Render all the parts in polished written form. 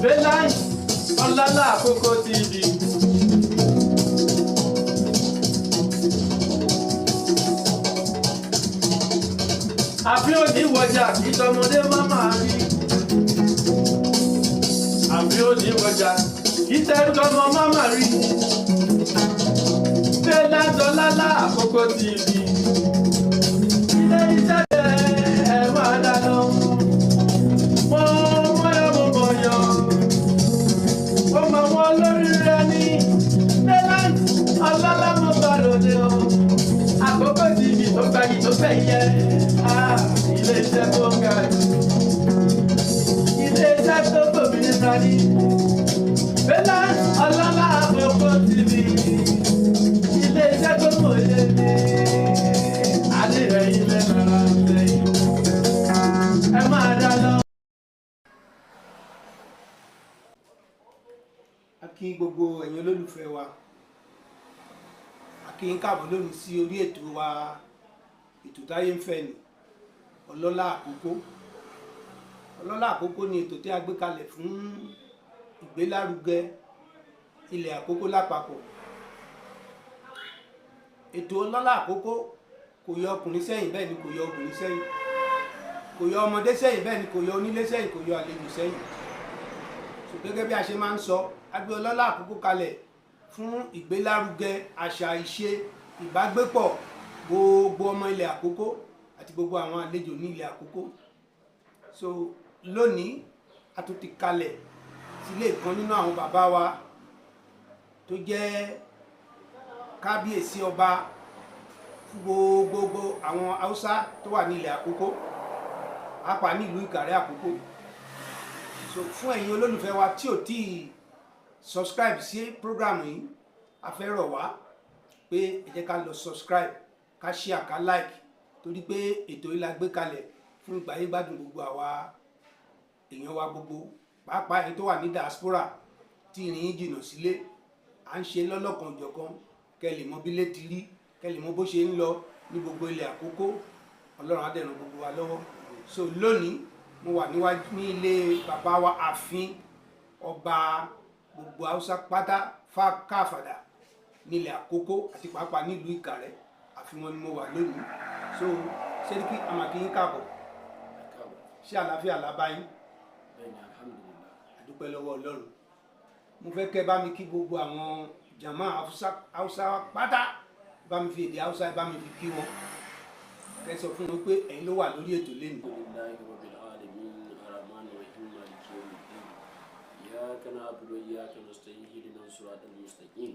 Bẹ́láì Ọlọ́lá Àkókò TV. Àbí òní wọjà kí tọmọdé má máa rí. Àbí òní wọjà kí tẹrú tọmọ má máa rí. Bẹ́láì Ọlọ́lá Àkókò TV. Ilé iṣẹ́ ẹ̀ máa dáná. Àkókò TV tó gbayì tó fẹ́ yẹ ilé iṣẹ́ tó ń ga jù, ilé iṣẹ́ tó tóbi nípa ní Bẹ́láì Ọlọ́lá Àkókò TV, ilé iṣẹ́ tó mọ̀ lé ní adìrẹ̀yìn lẹ́nara lẹ́yìn ẹ máa dá lọ. A kí gbogbo ẹ̀yin olólùfẹ́ wa, a kí yín káàbọ̀ lónìí sí orí ètò wa, ètò táyé ń fẹ́ ni Ọlọ́lá Àkókò. Ọlọ́lá Àkókò ni ètò tí a gbé kalẹ̀ fún ìgbélárugẹ ilẹ̀ Àkókò lápapọ̀. Ètò Ọlọ́lá Àkókò kò yọ ọkùnrin sẹ́yìn, bẹ́ẹ̀ ni kò yọ obìnrin sẹ́yìn, kò yọ ọmọdé sẹ́yìn, bẹ́ẹ̀ ni kò yọ onílé sẹ́yìn, kò yọ àlejò sẹ́yìn. Gẹ́gẹ́ bí a ṣe máa ń sọ, a gbé Ọlọ́lá Àkókò kalẹ̀ fún ìgbélárugẹ àṣà, ìṣe, ìbágbépọ̀ gbogbo ọmọ ilẹ̀ Àkókò àti gbogbo àwọn àlejò ní ilẹ̀ Àkókò. So lónìí a tún ti kalẹ̀ sílé kan nínú àwọn bàbá wa tó jẹ́ kábíyèsí ọba fún gbogbo àwọn Haúsá tó wà ní ilẹ̀ Àkókò, pàápàá ní ìlú Ìkàrẹ́ Àkókò. So fún ẹ̀yin olólùfẹ́ wa tí ò tí subscribe sí program yìí, a fẹ́ rọ̀ wá pé ẹ jẹ́ ká lọ subscribe, ká share, ká like, torí pé ètò yìí la gbé kalẹ̀ fún ìgbáyégbádùn gbogbo àwa èèyàn wa gbogbo, pàápàá ẹni tó wà ní diaspora tí ìrìn yín jìnnà sílé. À ń ṣe lọ́lọ́kan òjọ̀kan kẹ́ lè mọ bí ilé ti rí, kẹ́ lè mọ bó ṣe ń lọ ní gbogbo ilẹ̀ Àkókò. Ọlọ́run á dẹ̀ ràn gbogbo wa lọ́wọ́. So lónìí mo wà níwájú ní ilé bàbá wa, ààfin ọba gbogbo Haúsá pátá káfàdà nílẹ̀ Àkókò àti pàápàá nílùú Ìkàrẹ́. Ààfin wọn ni mo wà lónìí. So Sẹ́ríkí amakiyin káàbọ̀, ṣé àlàáfíà la bá yín? Bẹ́ẹ̀ni, alhamdulillah. A dúpẹ́ lọ́wọ́ Ọlọ́run. Mo fẹ́ kẹ́ bá mi kí gbogbo àwọn jàmá Haúsá pátá, bá mi fi èdè Haúsá bá mi fi kí wọn. Kẹ́ sọ fún wọn pé ẹ̀yin ló wà lórí ètò lẹ́nu. إياك نعبد وإياك نستعين اهدنا الصراط المستقيم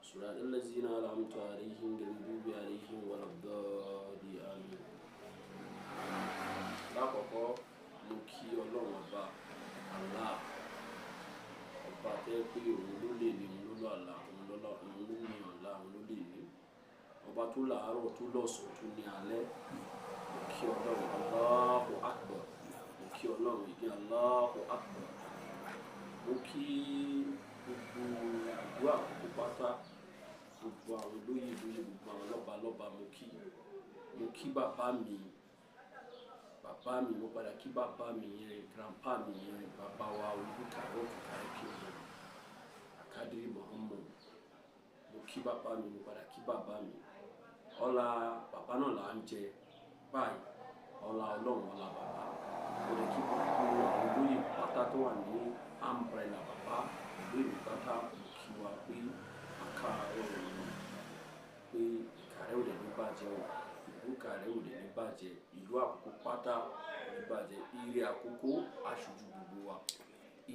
صراط الذين أنعمت عليهم غير المغضوب عليهم ولا الضالين آمين. Lákọ̀ọ́kọ́ mo kí Ọlọ́run ọba Allah, ọba tẹ́ pé òun ló lè ní, òun ló lọ àlà, òun ló ní ọ̀la, òun ló lè ní, ọba tó làárọ̀ tó lọ́sàn-án tó ní alẹ́. Mo kí Ọlọ́run Allahu Akbar, mo kí Ọlọ́run ìdí Allahu Akbar. Mo kí gbogbo ìlú Àkókò pátá, gbogbo àwọn olóyè lóyè, gbogbo àwọn lọ́balọ́ba. Mo kí bàbá mi, mo padà kí bàbá mi yẹn, grandpa mi yẹn, bàbá wa Olúkàrẹ́ Òkìkàrẹ́ kí ni Akadiri Muhammad. Mo kí bàbá mi, mo padà kí bàbá mi. Ọlá bàbá náà là ń jẹ báyìí, ọlá Ọlọ́run, ọlá bàbá. Mo lè kí gbogbo àwọn olóyè pátá tó wà ní umbrella bàbá ìlú pátá. Mo kí wa pé àkàrà ọ̀rọ̀ pé Ìkàrẹ́ ò lè ní bàjẹ́ o, ìlú Ìkàrẹ́ ò lè ní bàjẹ́, ìlú Àkókò pátá ò ní bàjẹ́. Ire Àkókò aṣojú gbogbo wa,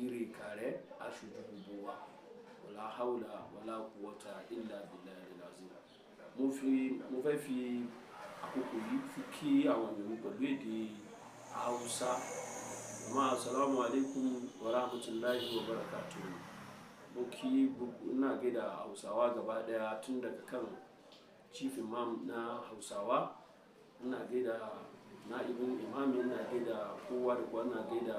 ire Ìkàrẹ́ aṣojú gbogbo wa. Wala hawla wala quwwata illa billahil azim. Mo fẹ́ fi àkókò yìí fi kí àwọn èèyàn pẹ̀lú èdè Haúsá. Assalamu alaikum wa rahmatullahi wa barakatuh. Mo kí gbogbo, ina gaida Hausawa gaba daya, tun daga kan chief imam na Hausawa, ina gaida na'ibin imami, ina gaida kowa da kowa, ina gaida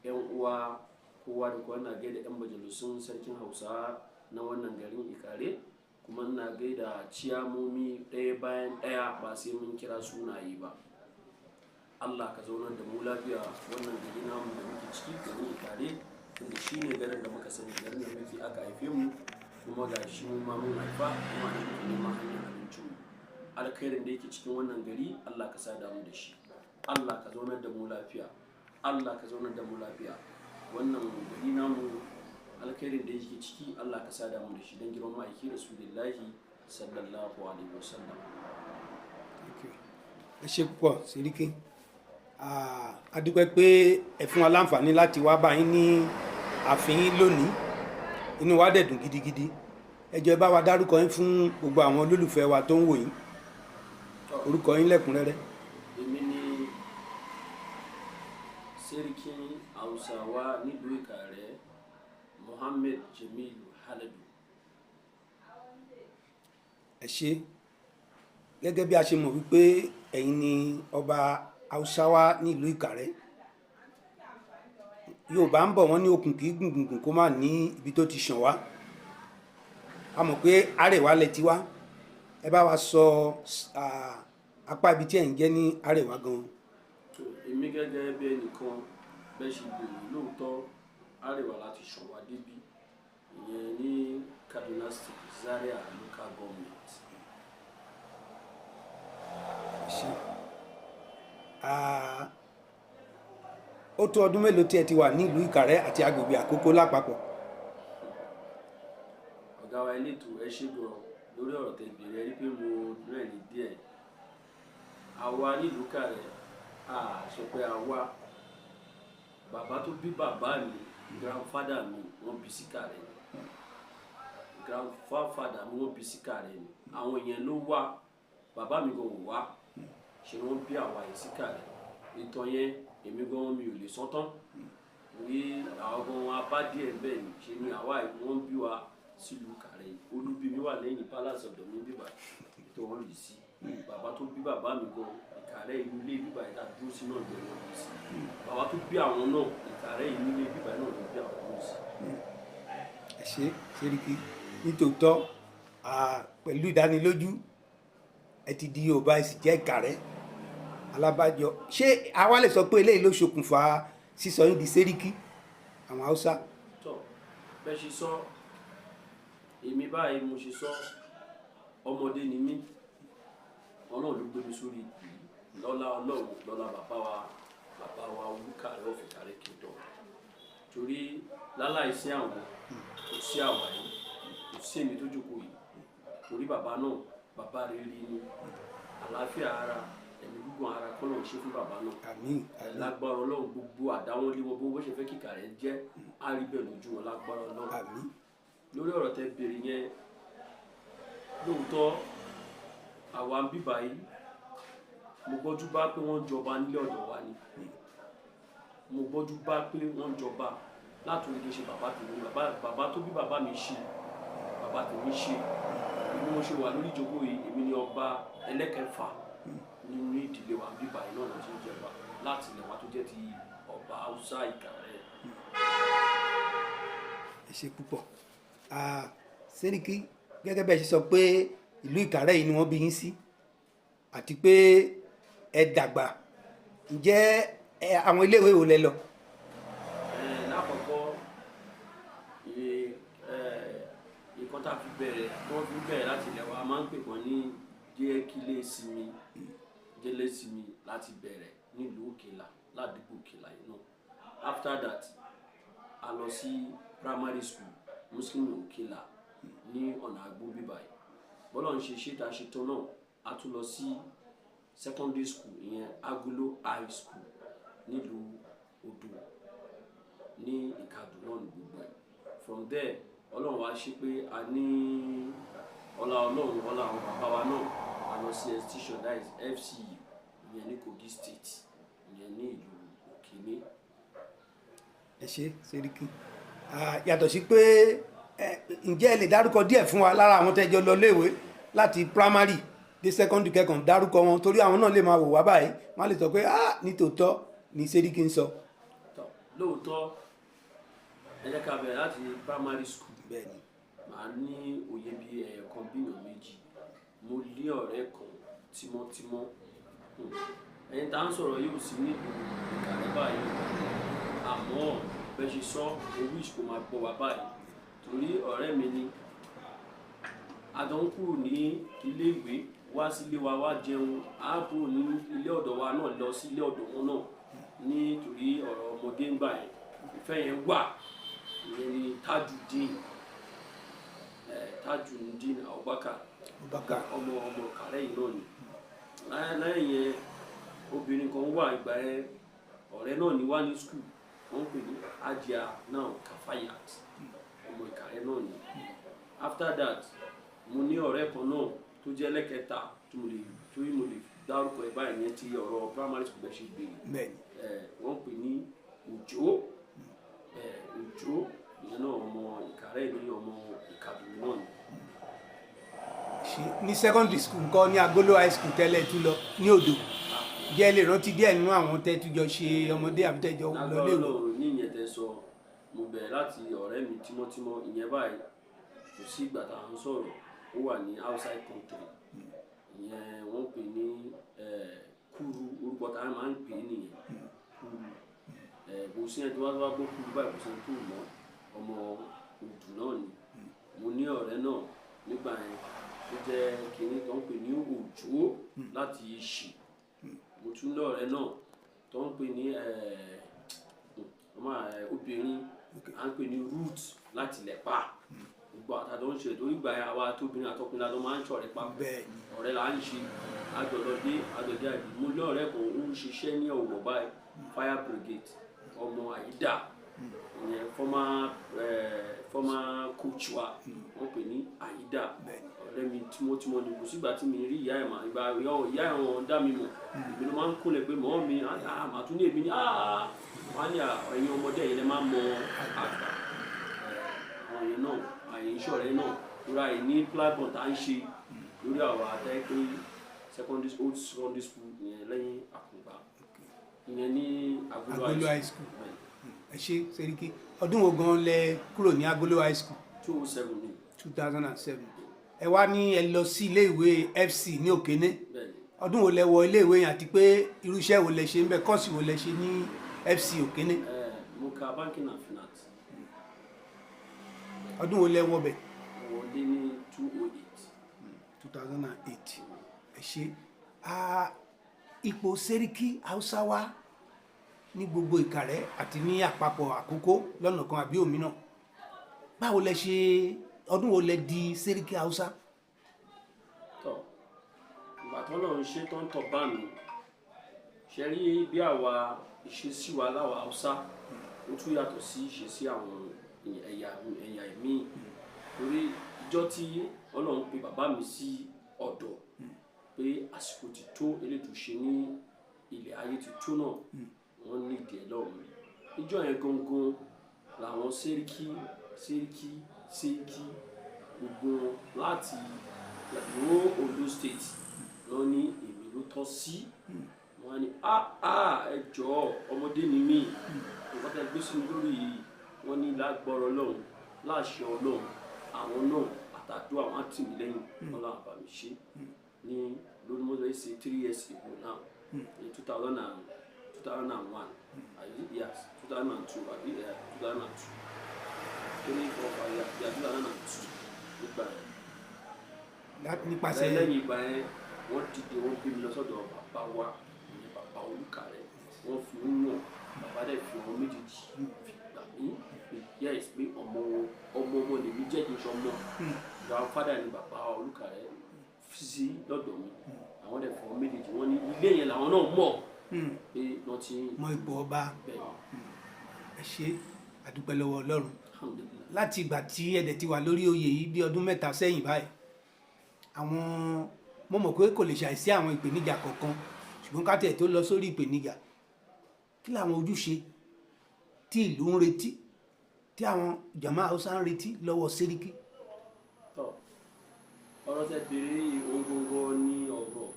yan uwa kowa da kowa, ina gaida yan majalisun sarkin Hausa na wannan garin Ikare, kuma ina gaida ciyamomi ɗaya bayan ɗaya ba sai mun kira sunaye ba. Allah ka zaunar da mu lafiya wannan gari namu da muke ciki da muke tare tunda shi ne garin da muka sani garin da muke aka haife mu kuma ga shi mu ma mun haifa kuma da muke neman hanyar abincin mu alkhairin da yake cikin wannan gari Allah ka sada mu da shi Allah ka zaunar da mu lafiya Allah ka zaunar da mu lafiya wannan gari namu alkhairin da yake ciki Allah ka sada mu da shi don girman ma'aiki Rasulullahi sallallahu alaihi wasallam. ẹ ṣé púpọ̀ Sẹ́ríkí a dúpẹ́ pé ẹ fún wa láǹfààní láti wá bá yín ní ààfin yín lónìí inú wa dẹ̀ dùn gidigidi ẹ jọ̀ọ́ ẹ bá wa dárúkọ yín fún gbogbo àwọn olólùfẹ́ wa tó ń wò yín orúkọ yín lẹ́kùnrẹ́rẹ́. èmi ni Sẹ́ríkí Hausawa nílùú Ìkàrẹ́ Mohammed Jamilu Haladu. ẹ ṣé gẹ́gẹ́ bí a ṣe mọ̀ wípé ẹ̀yin ni ọba Hausawa nílùú Ìkàrẹ́ Yorùbá ń bọ̀ wọ́n ní okùn kì í gùngùn kó má ní ibi tó ti ṣàn wá a mọ̀ pé Àrẹwà lẹ ti wá ẹ bá wa sọ apá ibi tí ẹ̀ ń jẹ́ ní Àrẹwà gan. èmi gẹ́gẹ́ bí ẹnìkan bẹ́ẹ̀ ṣe gbèrò lóòótọ́ Àrẹwà láti ṣàn wá débi ìyẹn ní Kaduna State Zaria local government. Ó tó ọdún mélòó tí ẹ ti wà nílùú Ìkàrẹ́ àti agbègbè Àkókó lápapọ̀? ọ̀gá wa elétò ẹ ṣé gan lórí ọ̀rọ̀ tẹ́ bèrè rí pé mo rẹ́rìn díẹ̀ àwa nílùú Ìkàrẹ́ sọ pé àwa bàbá tó bí bàbá mi grandfather mi wọ́n bí sí Ìkàrẹ́ grandfather mi wọ́n bí sí Ìkàrẹ́ ni àwọn èèyàn ló wá bàbá mi gan wá ṣe wọ́n bí àwa yìí sí Ìkàrẹ́ ìtàn yẹn èmi gan mi ò lè sọ tán ní àwọn gan abá díẹ̀ bẹ́ẹ̀ ni ṣe ni àwa yìí wọ́n bí wa sílùú Ìkàrẹ́ olúbími wà lẹ́yìn palace ọ̀dọ̀ mi bíbá ètò wọn lè sí bàbá tó bí bàbá mi gan Ìkàrẹ́ inú ilé bíbá ìta dúró sí náà lọ́wọ́ lè sí bàbá tó bí àwọn náà Ìkàrẹ́ inú ilé bíbá náà ló bí àwọn náà sí. ẹ ṣé Sẹ́ríkí nítòótọ́ pẹ̀lú ìdánilójú ẹ ti di Yorùbá ẹ sì jẹ́ Ìkàrẹ́ alábàjọ ṣé àwa lè sọ pé eléyìí ló ṣokùnfà sísọ yín di Sẹ́ríkí àwọn Haúsá. tó bẹ́ẹ̀ ṣe sọ èmi báyìí mo ṣe sọ ọmọdé ni mí Ọlọ́run ló gbé mi sórí lọ́lá Ọlọ́run lọ́lá bàbá wa Olúkàrẹ́ of Ìkàrẹ́ Kingdom torí láláìsí àwọn kò sí àwa yìí kò sí èmi tó jókòó yìí torí bàbá náà bàbá rere ni àlàáfíà ara ẹ̀mí gbogbo ara kọ́ náà ṣe fún bàbá náà. àmín. lágbára Ọlọ́run gbogbo àdáwọn lé wọn bó ṣe fẹ́ kí Ìkàrẹ́ jẹ́ àríbẹ̀ lójú wọn lágbára Ọlọ́run. àmín. lórí ọ̀rọ̀ tẹ́ bèrè yẹn lóòótọ́ àwa ń bíbá yìí mo gbọ́jú bá pé wọ́n jọba nílé ọ̀dọ̀ wa ni mo gbọ́jú bá pé wọ́n jọba látòrí kí n ṣe bàbá tèmi bàbá tó bí bàbá mi ṣe bàbá tèmi ṣe bí mo ṣe wà lórí ìjókòó yìí èmi ni ọba ẹlẹ́kẹfà nínú ìdílé wa bíbá yìí náà ló ti ń jẹba láti ilẹ̀ wa tó jẹ́ ti ọba Haúsá Ìkàrẹ́. ẹ ṣé púpọ̀ Sẹ́ríkí gẹ́gẹ́ bẹ́ẹ̀ ṣe sọ pé ìlú Ìkàrẹ́ yìí ni wọ́n bí yín sí àti pé ẹ dàgbà ǹjẹ́ àwọn iléèwé wo lẹ lọ. lákọ̀ọ́kọ́ nǹkan tá a fi bẹ̀rẹ̀ wọ́n fi bẹ̀rẹ̀ láti ilẹ̀ wa máa ń pè wọ́n ní jẹ́lẹ́sìmí láti bẹ̀rẹ̀ nílùú Òkèlà ládùúgbò Òkèlà yìí náà after that a lọ sí primary school Muslim Òkèlà ní ọ̀nà àgbo bíbáyìí bọ́lá ń ṣe ṣètà ṣetán náà a tún lọ sí secondary school ìyẹn Agolo high school nílùú Odò ní Ìkàdù náà ní gbogbo ẹ̀ from there Ọlọ́run wá ṣe pé a ní ọlá Ọlọ́run ọlá àwọn bàbá wa náà a lọ sí institution that is FCU ìyẹn ní Kogi State ìyẹn ní ìlú Òkèlè. ẹ ṣé Sẹ́ríkí yàtọ̀ sí pé ǹjẹ́ ẹ lè dárúkọ díẹ̀ fún wa lára àwọn tẹ́jọ lọ léèwé láti primary dé secondary kẹ́kọ̀ọ́ dárúkọ wọn torí àwọn náà lè máa wò wá báyìí wọ́n lè sọ pé nítòótọ́ ni Sẹ́ríkí ń sọ. lóòótọ́ ẹ jẹ́ ká bẹ̀rẹ̀ láti primary school bẹ́ẹ̀ni màá ní òye bíi ẹ̀ẹ̀kan bíyàn méjì mo lé ọ̀rẹ́ kan tímọ́tímọ́ ẹni tá à ń sọ̀rọ̀ yóò sí ní Ìkàrẹ́ báyìí àmọ́ bẹ́ẹ̀ ṣe sọ wish kò máa gbọ́ wá báyìí torí ọ̀rẹ́ mi ni àdán kúrò ní ilé ìwé wá sílé wa wá jẹun ààbò ní ilé ọ̀dọ̀ wa náà lọ sí ilé ọ̀dọ̀ wọn náà nítorí ọ̀rọ̀ ọmọdé ń gbà yẹn ìfẹ́ yẹn wà ìyẹn ni Tajudeen Abubakar ọmọ Ìkàrẹ́ yìí náà ni lẹ́yìn yẹn obìnrin kan wà ìgbà yẹn ọ̀rẹ́ náà ní wá ní skul wọ́n pè ní Ajia náà Kafayat ọmọ Ìkàrẹ́ náà ni after that mo ní ọ̀rẹ́ kan náà tó jẹ́ lẹ́kẹta tí mo lè dárúkọ ẹ̀ báyìí yẹn ti ọ̀rọ̀ primary school bẹ́ẹ̀ ṣe gbé wọ́n pè ní Òjó ìyẹn náà ọmọ Ìkàrẹ́ ní ọmọ Ìkàdùn náà ni. ní secondary school nǹkan ní Agolo high school tẹ́lẹ̀ tún lọ ní Odò díẹ̀ lè rántí díẹ̀ nínú àwọn tẹ́ tún jọ ṣe ọmọdé àbítẹ́jọ lọ léwu. ní ìyẹn tẹ́ sọ mo bẹ̀rẹ̀ láti ọ̀rẹ́ mi tímọ́tímọ́ ìyẹn báyìí kò sí ìgbà tá à ń sọ̀rọ̀ ó wà ní outside country ìyẹn wọ́n pè ní Kúrú orúkọ tá a máa ń pè é nìyẹn Kúrú kò sí ẹni tó wá gbọ́ Kúrú báyìí kò sí ẹni tó mọ̀ ọmọ Òdù náà ni mo ní ọ̀rẹ́ náà nígbà yẹn tó jẹ́ kínní tó ń pè ní Òjó láti Ìṣì mo tún lọ́ọ̀rẹ́ náà tó ń pè ní obìnrin à ń pè ní Ruth láti Lẹ́pà gbogbo àtàdọ́ ń ṣe torí ìgbà yẹn àwa tóbìnrin àtọkùnrin àtọ́ máa ń ṣọ̀rẹ́ papọ̀ ọ̀rẹ́ là ń ṣe àjọ̀dọ̀dé àjọ̀dé àdì mo lọ́ọ̀rẹ́ kan ó ń ṣiṣẹ́ ní Ọ̀wọ̀ báyìí fire brigade ọmọ Àyídà ìyẹn former coach wa wọ́n pè ní Àyídà ọ̀rẹ́ mi tímọ́tímọ́ ni kò sígbà tí mi rí ìyá ẹ̀ mà ìgbà ìyá ẹ̀ wọn dá mi mọ̀ èmi ló máa ń kúnlẹ̀ pé mọ́ mi màtún ní èmi ní wọ́n á ní ẹ̀yin ọmọdé yẹn lè máa mọ àgbà àwọn yẹn náà àyè ìṣọ̀rẹ́ náà lórí àyè ní platform tá à ń ṣe lórí àwọn àtẹ́ pé old secondary school yẹn lẹ́yìn Àkùngbá ìyẹn ní Agolo high school. ẹ ṣe Seriki ọdún wo gan lẹ kúrò ní Agolo high school. 2007 ẹ wá ní ẹ lọ sí ilé ìwé FC ní Òkéné ọdún wo lẹ wọ ilé ìwé yẹn àti pé irú iṣẹ́ wo lẹ ṣe ń bẹ kọ́ọ̀sì wo lẹ ṣe ní FC Òkéné. mo ka banking and finance. ọdún wo lẹ wọ bẹ. wọlé ní 2008 ẹ ṣe ipò Seriki Hausawa ní gbogbo Ìkàrẹ́ àti ní àpapọ̀ Àkókó lọ́nà kan àbí òmíràn báwo lẹ ṣe ọdún wo lẹ di Seriki Hausa. tọ ìgbà tó lọ ń ṣe tó ń tọ bá mi ṣe rí bí àwa ìṣesí wa láwa Hausa ó tún yàtọ̀ sí ìṣesí àwọn ẹ̀yà míì torí ìjọ tí Ọlọ́run pe bàbá mi sí ọ̀dọ̀ pé àsìkò ti tó elétò ṣe ní ilẹ̀ ayé ti tó náà wọ́n ní ìdí ẹ̀ lọ́rùn ìjọ yẹn gangan làwọn Seriki gbogbo láti ìlú Ondo state lọ ní èmi ló tọ́ sí wọ́n ní ẹ jọ̀ọ́ ọmọdé ni mí nǹkan tẹ́ gbé sínú lórí yìí wọ́n ní lágbọ́rọ̀ Ọlọ́run láṣẹ Ọlọ́run àwọn náà àtàdúrà wọn tì mí lẹ́yìn Ọlọ́run àbá mi ṣe ní lórí mo lọ ṣe 3 years ago now in 2001 yes 2002 àbí 2002 nípasẹ̀ lẹ́yìn ìgbà yẹn wọ́n dìde wọ́n gbé mi lọ sọ́dọ̀ bàbá wa ìyẹn bàbá Olùkàrẹ́ wọ́n fi ń yàn bàbá dẹ̀ fi wọn méjèèjì fi gbà mí yes pé ọmọ lèmi jẹ́ kí n sọ mọ́ grandfather ni bàbá Olùkàrẹ́ fi sí lọ́dọ̀ mi àwọn dẹ̀ fi wọn méjèèjì wọ́n ní ilé yẹn làwọn náà mọ̀ pé wọ́n ti mọ ipò ọba ẹ ṣe àdúpẹ́ lọ́wọ́ Ọlọ́run láti ìgbà tí ẹ̀dẹ̀ ti wà lórí oyè yìí bí ọdún 3 sẹ́yìn báyìí àwọn mo mọ̀ pé kò lè ṣàìsí àwọn ìpèníjà kọ̀ọ̀kan ṣùgbọ́n ká tẹ̀ tó lọ sórí ìpèníjà kí làwọn ojúṣe tí ìlú ń retí tí àwọn jàmá Hausa ń retí lọ́wọ́ Seriki. ọ̀rọ̀ tẹ́ bèrè ògógó ní ọ̀rọ̀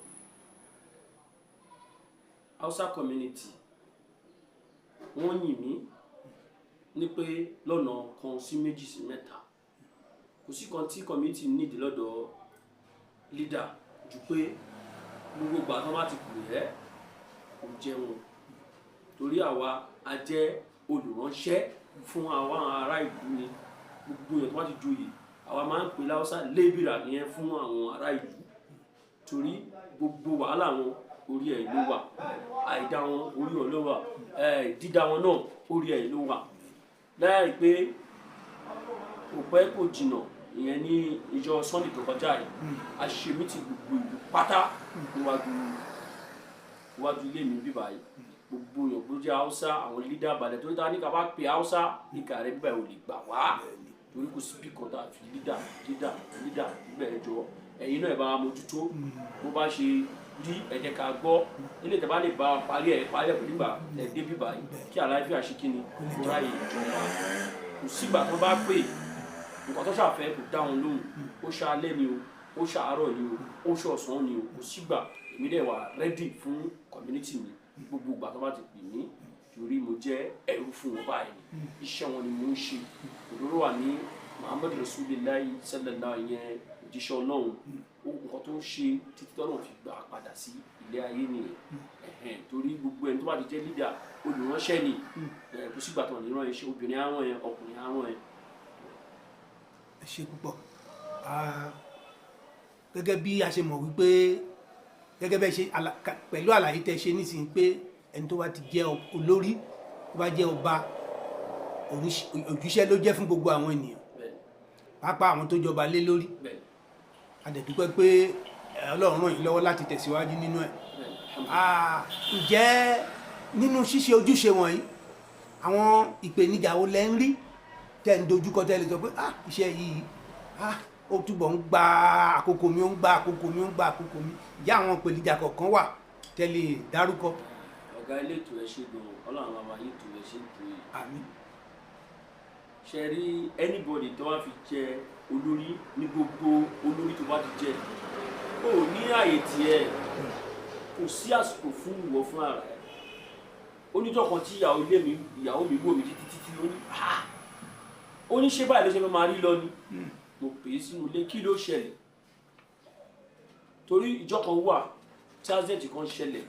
Hausa community wọ́n yìn mí ní pé lọ́nà kan sí méjì sí mẹ́ta kò sí kan tí community need lọ́dọ̀ leader ju pé gbogbo ìgbà tó bá ti pè ẹ́ kò jẹun torí àwa a jẹ́ olùránṣẹ́ fún àwọn ará ìlú ni gbogbo èèyàn tó bá ti joyè àwa máa ń pè láwùsá lébìrà nìyẹn fún àwọn ará ìlú torí gbogbo wàhálà wọn orí ẹ̀ ló wà àìdá wọn orí ẹ̀ ló wà dídá wọn náà orí ẹ̀ ló wà láì pé kò pẹ́ kò jìnnà ìyẹn ní ìjọ Sunday tó kọjá yìí a ṣe mítì gbogbo ìlú pátá níwájú ilé mi bíbá yìí gbogbo èèyàn tó jẹ́ Haúsá àwọn lídà balẹ̀ torí ta ní ká bá pe Haúsá ìkà rẹ̀ bíbá yìí ò lè gbà wá torí kò sí bíkọ́ tá a fi lídà bíbá ẹ̀ jọ ẹ̀yin náà ẹ̀ bá wa mójútó bó bá ṣe rí ẹ jẹ́ ká gbọ́ ilé ìtàbá lè bá parí ẹ̀ pẹ̀lú ìgbà ẹ̀ dé bíbá yìí kí àlàáfíà ṣe kí ni kó ráyè ìjọba kò sígbà tó bá pè nǹkan tó ṣàfẹ́ kò dá wọn lóhùn ó ṣàlẹ́ ni o ó ṣàárọ̀ ni o ó ṣọ̀sán ni o kò sígbà èmi dẹ̀ wà rẹ́dì fún community mi gbogbo ìgbà tó bá ti pè mí torí mo jẹ́ ẹrú fún wọn báyìí iṣẹ́ wọn ni mo ń ṣe òdòdó wà ní Muhammadu Rasulillah sallallahu ìyẹn òjíṣẹ́ Ọlọ́run nǹkan tó ń ṣe títí tọ́lọ́run fi gbà padà sí ilé ayé nìyẹn torí gbogbo ẹni tó bá ti jẹ́ leader olùránṣẹ́ ni kò sígbà tó wà ní ìran iṣẹ́ obìnrin àwọn ẹ̀ ọkùnrin àwọn ẹ̀. ẹ ṣe púpọ̀ gẹ́gẹ́ bí a ṣe mọ̀ wípé gẹ́gẹ́ bẹ́ẹ̀ ṣe pẹ̀lú àlàyé tẹ́ ṣe nísìnyí pé ẹni tó bá ti jẹ́ olórí tó bá jẹ́ ọba òjíṣẹ́ ló jẹ́ fún gbogbo àwọn ènìyàn pàápàá àwọn tó jọba lé lórí a dẹ̀ dúpẹ́ pé Ọlọ́run ràn yín lọ́wọ́ láti tẹ̀síwájú nínú ẹ̀ ǹjẹ́ nínú ṣíṣe ojúṣe wọ̀nyí àwọn ìpèníjà wo lẹ́ ń rí tẹ́ ń dojúkọ tẹ́ lè sọ pé iṣẹ́ yìí ó túbọ̀ ń gba àkókò mi ó ń gba àkókò mi ó ń gba àkókò mi ìyá àwọn ìpèníjà kọ̀ọ̀kan wà tẹ́ lè dárúkọ. ọ̀gá ilé ètò ẹ̀ ṣe gan Ọlọ́run àwọn ayé ètò ẹ̀ ṣe ń tó yìí. àmín. ṣe rí anybody tó wá fi jẹ olórí ní gbogbo olórí tó bá ti jẹ ó ní àyè tiẹ̀ kò sí àsìkò fún ìwọ fún ara ẹ̀ oníjọ́ kan tí ìyàwó mi wò mí títí ó ní ṣé báyìí ló ṣe fẹ́ máa rí lọ ni mo pè é sínú ilé kí ló ṣẹlẹ̀ torí ìjọ kan wà tí accident kan ṣẹlẹ̀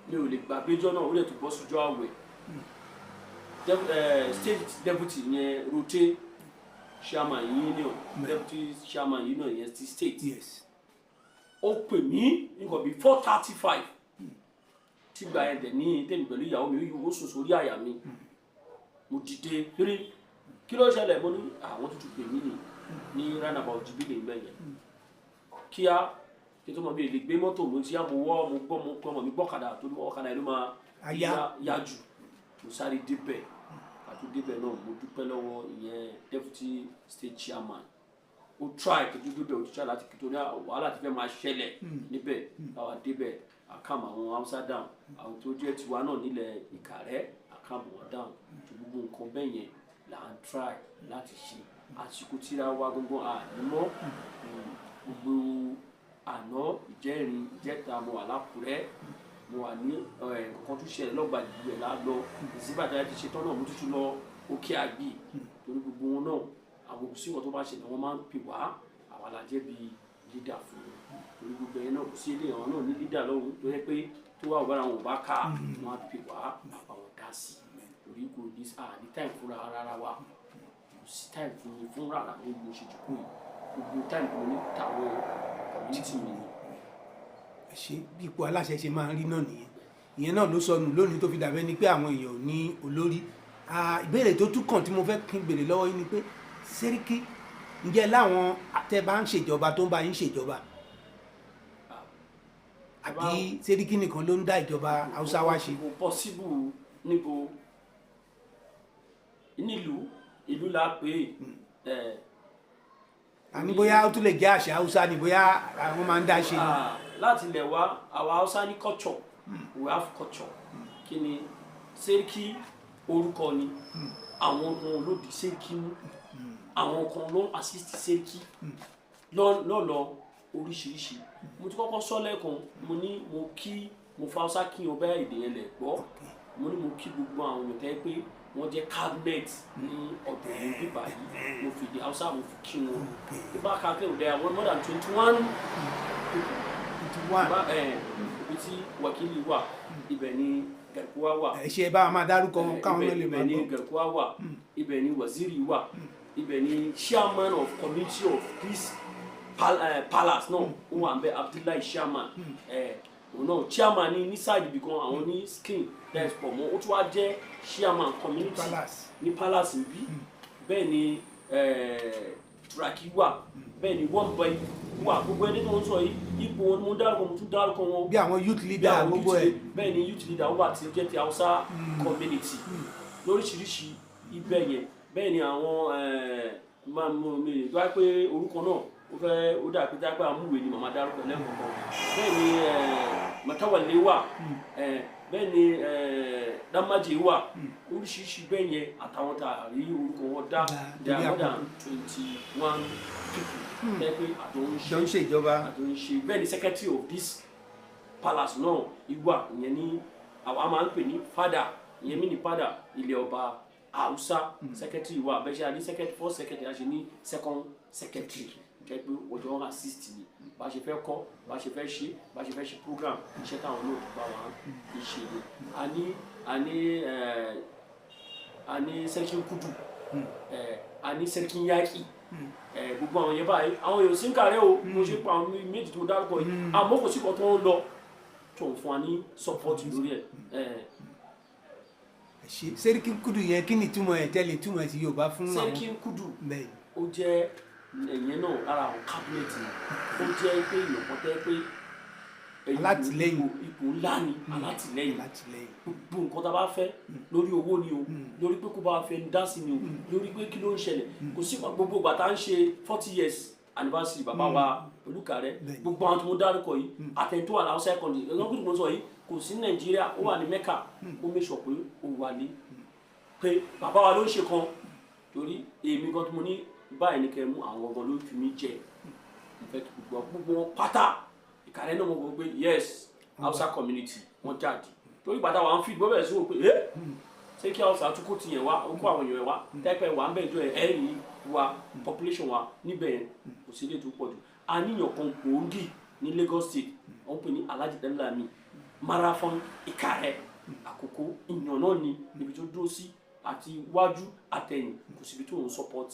mi ò lè gbàgbéjọ́ náà ó lè tún bọ́ sójú àwẹ̀ state deputy yẹn rote chairman yìí náà deputy chairman yìí náà yẹn ti state ó pè mí nǹkan bíi 4:35 tí gba ẹ̀ dẹ̀ ní tèmi pẹ̀lú ìyàwó mi ó sùn sórí àyà mi mo dìde kiri kí ló ṣẹlẹ̀ mo ní àwọn tuntun pè mí ní roundabout Jubilee ìgbẹ́ yẹn kíá kí tó mọ̀ bí èlé gbé mọ́tò mo ti yá mo gbọ́ mi gbọ́kadà tó ní ọ̀kadà yẹn ló máa yá jù mo sáré débẹ̀ àti débẹ̀ náà mo dúpẹ́ lọ́wọ́ ìyẹn deputy state chairman ó try tó débẹ̀ ó try láti kìtò ní wàhálà ti fẹ́ máa ṣẹlẹ̀ níbẹ̀ káwa débẹ̀ àkàmù àwọn Hausa down àwọn tó jẹ́ tiwa náà nílẹ̀ Ìkàrẹ́ àkàmù wọn down tó gbogbo nǹkan bẹ́ẹ̀ yẹn là ń try láti ṣe àsìkò tíra wa gbogbo ànímọ́ gbogbo àná ìjẹrin ìjẹta mo wà l'Ákúrẹ́ mo wà ní nǹkan tó ṣẹlẹ̀ lọ́gbà ìlú ẹ̀ lálọ́ ìsínbàjá ti ṣe tán náà mo tútù lọ Òkè Àgbì torí gbogbo wọn náà àwọn òkú sí wọn tó bá ṣẹlẹ̀ wọ́n máa ń pè wá àwa la jẹ́ bí lídà fún wọn torí gbogbo ẹ̀ náà kò sí ilé àwọn náà ní lídà lọ́hùn tó yẹ pé tó wà wọ́n àwọn ò bá ká wọn á pè wá àbáwọn dá sí torí kò ní táìmù fúnra rárá wa kò sí táìmù fún mi fúnra rárá mi mo ṣe jùkú yìí gbogbo táìmù fún mi tàwọn community mi ni. ẹ ṣe bí ipò aláṣẹ ṣe máa ń rí náà nìyẹn ìyẹn náà ló sọnù lónìí tó fi dàbẹ́ ni pé àwọn èèyàn ò ní olórí ìbéèrè tó tún kàn tí mo fẹ́ kí n béèrè lọ́wọ́ yín ni pé Sẹ́ríkí ǹjẹ́ láwọn tẹ́ bá ń ṣèjọba tó ń bá yín ṣèjọba àbí Sẹ́ríkí nìkan ló ń dá ìjọba Haúsá wá ṣe. kò pọ́síbù níbo nílùú ìlú la pé àní bóyá ó tún lè jẹ́ àṣà Haúsá ni bóyá àwọn máa ń dá ṣe ni. láti ilẹ̀ wa àwa Haúsá ní culture we have culture kí ni Sẹ́ríkí orúkọ ni àwọn kan olódì Sẹ́ríkí mú àwọn kan ló ń assist Sẹ́ríkí lọ́lọ́ oríṣiríṣi mo ti kọ́kọ́ sọ lẹ́ẹ̀kan mo ní mo fa Haúsá kí ọba èdè yẹn lẹ̀ gbọ́ mo ní mo kí gbogbo àwọn èèyàn tẹ́ pé wọ́n jẹ́ cabinet ní ọ̀dọ̀ ní bíbá yìí mo fi èdè Haúsá mo fi kí wọn bíbá calculate there were more than 21 people with tí wákìlì wà ibẹ̀ ni Garkuwa wà. ẹ ṣe bá a máa dárúkọ wọn káwọn náà lè máa ibẹ̀ ni gbọ́. Garkuwa wà ibẹ̀ ni waziri wà ibẹ̀ ni chairman of committee of peace palace náà ó wà ń bẹ Abdullahi chairman òun náà chairman ní side ibì kan àwọn ní skin that's pọ̀ mọ́ ó tún wá jẹ́ chairman community ní palace níbí bẹ́ẹ̀ ni Turaki wà bẹ́ẹ̀ ni wọ́n bẹ wà gbogbo ẹni tó ń sọ yìí ipò wọn mo dárúkọ mo tún dárúkọ wọn. bí àwọn youth leader gbogbo ẹ. bẹ́ẹ̀ ni youth leader wà tí ó jẹ́ ti Hausa community lóríṣiríṣi ibẹ̀ yẹn bẹ́ẹ̀ ni àwọn máa mú mi gbá pé orúkọ náà ó fẹ́ ó dà pé dápẹ́ àmúwèé ni màmá dárúkọ lẹ́kọ̀ọ̀kan bẹ́ẹ̀ ni Matawalle wà bẹ́ẹ̀ ni Damaje wà oríṣiríṣi bẹ́ẹ̀ yẹn àtàwọn tá a rí orúkọ wọn dá there are more than 21 people tẹ́ pé àjọ ń ṣe ìjọba àjọ ń ṣe bẹ́ẹ̀ ni secretary of this palace náà ìwà ìyẹn ní àwa máa ń pè ní fada ìyẹn mí ní fada ilé ọba Hausa secretary wa bẹ́ẹ̀ ṣe àní secretary first secretary a ṣe ní second secretary jẹ́ pé ọjọ́ wọn assist ni bá ṣe fẹ́ kọ́ bá ṣe fẹ́ ṣe bá ṣe fẹ́ ṣe program iṣẹ́ táwọn náà bá wà ń ṣe ni a ní Sarkin Kudu a ní Sarkin Yaƙi gbogbo àwọn yẹn báyìí àwọn èèyàn sí ń kàrẹ́ o mo ṣe pa àwọn méjì tó dárúkọ yìí àmọ́ kò sí kan tó ń lọ tó ń fún wa ní support lórí ẹ̀. Sarkin Kudu yẹn kí ni túmọ̀ ẹ̀ tẹ́lẹ̀ túmọ̀ sí Yorùbá fún àwọn. Sarkin Kudu ó jẹ́ ẹ̀yẹn náà lára àwọn cabinet ó jẹ́ pé ìyọ̀pọ̀ tẹ́ pé alátìlẹ́yìn ipò ńlá ni alátìlẹ́yìn gbogbo nǹkan tá a bá fẹ́ lórí owó ni o lórí pé kó bá fẹ́ dá sí ni o lórí pé kí ló ń ṣẹlẹ̀ kò sí gbogbo ìgbà tá à ń ṣe 40 years anniversary bàbá wa Olúkàrẹ́ gbogbo àwọn tó mo dárúkọ yìí àtẹ̀ntó àlà Hausa country ẹ̀gbọ́n kí mo sọ yìí kò sí Nàìjíríà ó wà ní Mẹ́kà ó mẹ́sọ̀ pé ó wà ní pé bàbá wa ló ń ṣe kan torí èmi gan tó mo ní báyìí ní kẹ́ mú àwọn ọmọ ló fi mí jẹ ìfẹ́ gbogbo wọn pátá Ìkàrẹ́ náà mo gbọ́ pé yes Hausa community wọ́n jáde torí gbàtà wà ń fi gbọ́bẹ̀ sí wò pé ṣé kí Hausa tún kó tiyẹn wá ó kó àwọn èèyàn wá tẹ́pẹ́ wà ń bẹ̀ jọ ẹ̀rí wa population wa níbẹ̀ yẹn kò sí ilé tó pọ̀ jù àníyàn kan gbòógì ní Lagos State wọ́n pè ní Alhaji Danlami Marathon Ìkàrẹ́ Àkókò ìyàn náà ni níbi tó dúró sí àti wájú àtẹ̀yìn kò síbi tó ń support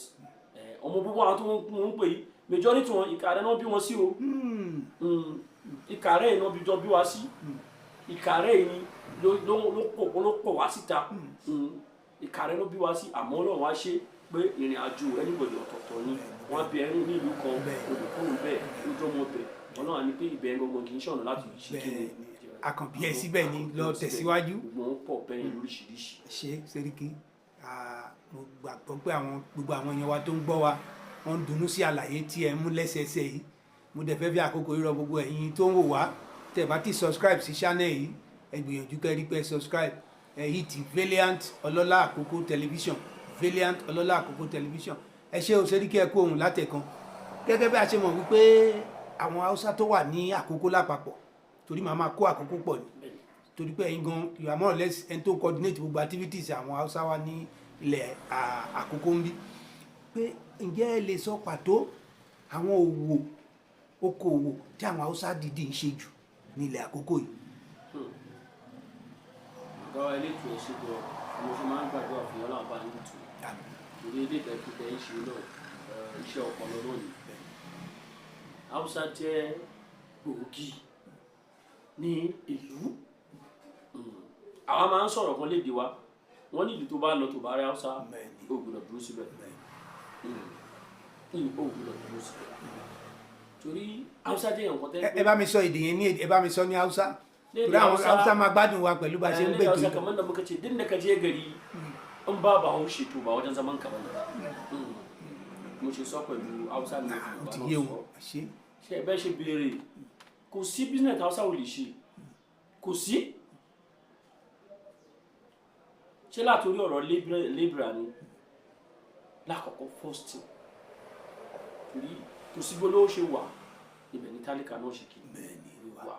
ọmọ gbogbo àwọn tó ń pè yìí majority wọn Ìkàrẹ́ náà bí wọn sí o Ìkàrẹ́ náà bí jọ bí wá sí Ìkàrẹ́ yìí ló pọ̀ wá síta Ìkàrẹ́ ló bí wá sí àmọ́ Ọlọ́run wá ṣe pé ìrìn àjò anybody ọ̀tọ̀ọ̀tọ̀ ni wọ́n bí ẹni ní ìlú kan olùkúrò bẹ́ẹ̀ lójú ọmọ bẹ́ẹ̀ Ọlọ́run ní pé ibẹ̀ gbogbo kì í ṣọ̀nà láti ṣe kí ni. àkànbí ẹ síbẹ̀ ni lọ tẹ̀síwájú. gbogbo wọn pọ̀ bẹ́ẹ̀ lóríṣiríṣi. ṣé Sẹ́ríkì mo gbàgbọ́ pé gbogbo àwọn èèyàn wa tó ń gbọ́ wa wọ́n ń dunnú sí àlàyé tí ẹ mú lẹ́sẹẹsẹ yìí mo dẹ̀ fẹ́ fi àkókò rírọ gbogbo ẹ̀yin tó ń wò wá tẹ̀ bá ti subscribe sí channel yìí ẹ gbìyànjú kẹ́rí pé subscribe èyí ti Valiant Ọlọ́lá Àkókò television Valiant Ọlọ́lá Àkókò television ẹ ṣé o Sẹ́ríkì ẹ kú ohùn látẹ̀kan gẹ́gẹ́ bí a ṣe mọ̀ wípé àwọn Haúsá tó wà ní Àkókò lápapọ̀ torí màá máa kó Àkókò pọ̀ ni torí pé ẹ̀yin gan you are more or less ẹni tó coordinate gbogbo activities àwọn Haúsá wa ní ilẹ̀ Àkókò ń bí pé ǹjẹ́ ẹ lè sọ pàtó àwọn òwò okòwò tí àwọn Haúsá dìde ń ṣe jù ní ilẹ̀ Àkókò yìí. ọ̀gá elétò ìṣègùn mo ṣe máa ń gbàdúrà fún Ọlọ́run bá ní ìtù torí ilé ìtẹ́kùtẹ́ ń ṣe náà iṣẹ́ ọpọlọ lónìí. Haúsá jẹ́ gbòógì ní ìlú àwa máa ń sọ̀rọ̀ kan léde wa wọ́n ní ìlú tó bá lọ tó bá rí Haúsá ó gbọ́dọ̀ dúró síbẹ̀ ó gbọ́dọ̀ dúró síbẹ̀ torí Haúsá jẹ́ nǹkan tẹ́ ẹ bá mi sọ èdè yẹn ní ẹ bá mi sọ ní Haúsá torí àwọn Haúsá máa gbádùn wa pẹ̀lú bá ṣe ń gbètò Haúsá kamar da muka ce din da ka je gari in ba ba Haushe to ba wajen zaman ka bane mo ṣe sọ pẹ̀lú Haúsá ní Yorùbá náà sọ ṣe ẹ bẹ́ ṣe béèrè kò sí business Haúsá ò lè ṣe kò sí ṣé látòrí ọ̀rọ̀ labor ni lákọ̀ọ́kọ́ first thing torí kò sí bó ló ṣe wà ibẹ̀ ní tálíkà náà ṣe kí ni wà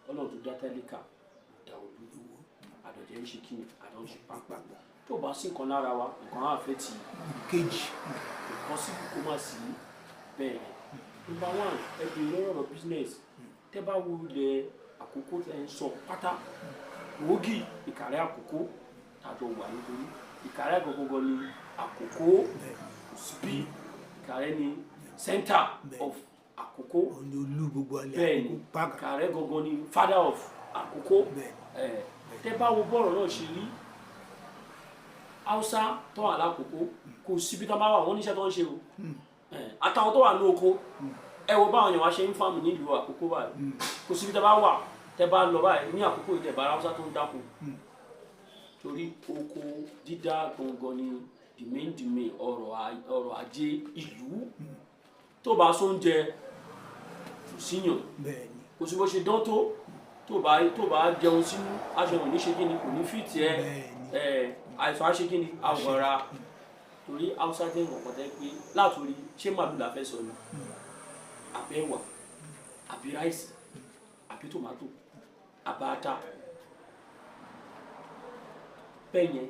Ọlọ́run tó dá tálíkà dá olúwo àdọ̀jẹ́ ń ṣe kí ni àdọ̀ ń ṣe pápá tó bá sí nǹkan lára wa nǹkan á fẹ́ ti kejì nǹkan sí kó má sí bẹ́ẹ̀ number one ẹbí lọ́rọ̀ business tẹ́ bá wo ilẹ̀ àkókò tẹ́ ń sọ pátá gbòógì Ìkàrẹ́ Àkókó tàjọ wà nítorí Ìkàrẹ́ gbogbo ni àkókò kò sí bí Ìkàrẹ́ ni center of Àkókó olú gbogbo alẹ́ bẹ́ẹ̀ ni Ìkàrẹ́ gbogbo ni father of Àkókó tẹ́ bá wo bọ́ọ̀rọ̀ náà ṣe rí Haúsá tó wà lákòókò kò síbi tó bá wà wọ́n níṣẹ́ tó ń ṣe o àtàwọn tó wà ní oko ẹ wo báwọn èèyàn wá ṣe ń fàmì nílùú Àkókó báyìí kò síbi tó bá wà tẹ́ bá lọ báyìí ní Àkókò ìjẹ̀bá Haúsá tó ń dáko torí oko dídá gangan ni the main ọrọ̀ ajé ìlú tó bá sóúnjẹ kò síyàn kò sí bó ṣe dán tó bá jẹun sínú aṣọ ìrìn níṣe kí ni kò ní fìtì ẹ àìsàn àṣe kí ni àwòrán torí Haúsá jẹ́ nǹkan tẹ́ pé látòrí ṣé màlúù la fẹ́ sọ ni àbí ẹ̀wà àbí ráìsì àbí tòmátò àbáta bẹ́yẹn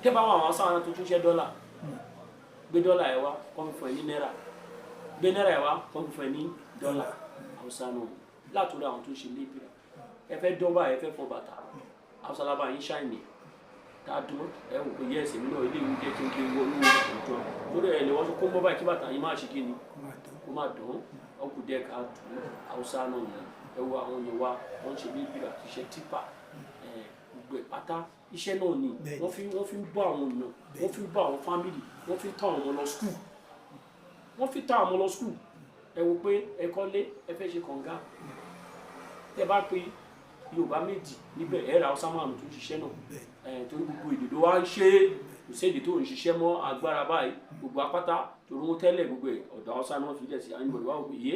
tẹ́ bá wọn àwọn sáwọn tó tún ṣẹ́ dọ́là gbé dọ́là ẹ̀ wá kọ́ fún ẹ ní náírà gbé náírà ẹ̀ wá kọ́ fún ẹ ní dọ́là Haúsá náà látòrí àwọn tó ṣe lébìrà ẹ fẹ́ dán báyìí ẹ fẹ́ fọ bàtà Haúsá lábàá yín ṣáìnì tá a dún ẹ wò pé yẹ́sì mi náà ilé ìwé jẹ́ kí n gbé wọnú ìjọ lórí ẹ̀ lè wọ́n tó kó mọ́ báyìí kí bàtà yín máa ṣe kí ni kó má dán ọkùnrin ká dùn Haúsá náà ni ẹ wo àwọn yẹn wá wọ́n ṣe lébìrà ti ṣe típà gbogbo ẹ̀ pátá iṣẹ́ náà ni wọ́n fi ń bọ́ àwọn èèyàn wọ́n fi ń bọ́ àwọn fámìlì wọ́n fi ń tọ́ àwọn ọmọ lọ skul ẹ wo pé ẹ kọ́lé ẹ fẹ́ ṣe kànga tẹ bá pe Yorùbá méjì níbẹ̀ ẹ ra Haúsá márùn tó ń ṣiṣẹ́ náà torí gbogbo èdè ló wá ń ṣe kò sí èdè tó ń ṣiṣẹ́ mọ́ agbára báyìí gbogbo apáta torí wọn tẹ́lẹ̀ gbogbo ẹ̀ ọ̀dọ̀ Haúsá náà fi lẹ̀ sí àwọn ìbọ̀dọ̀ wà wò yé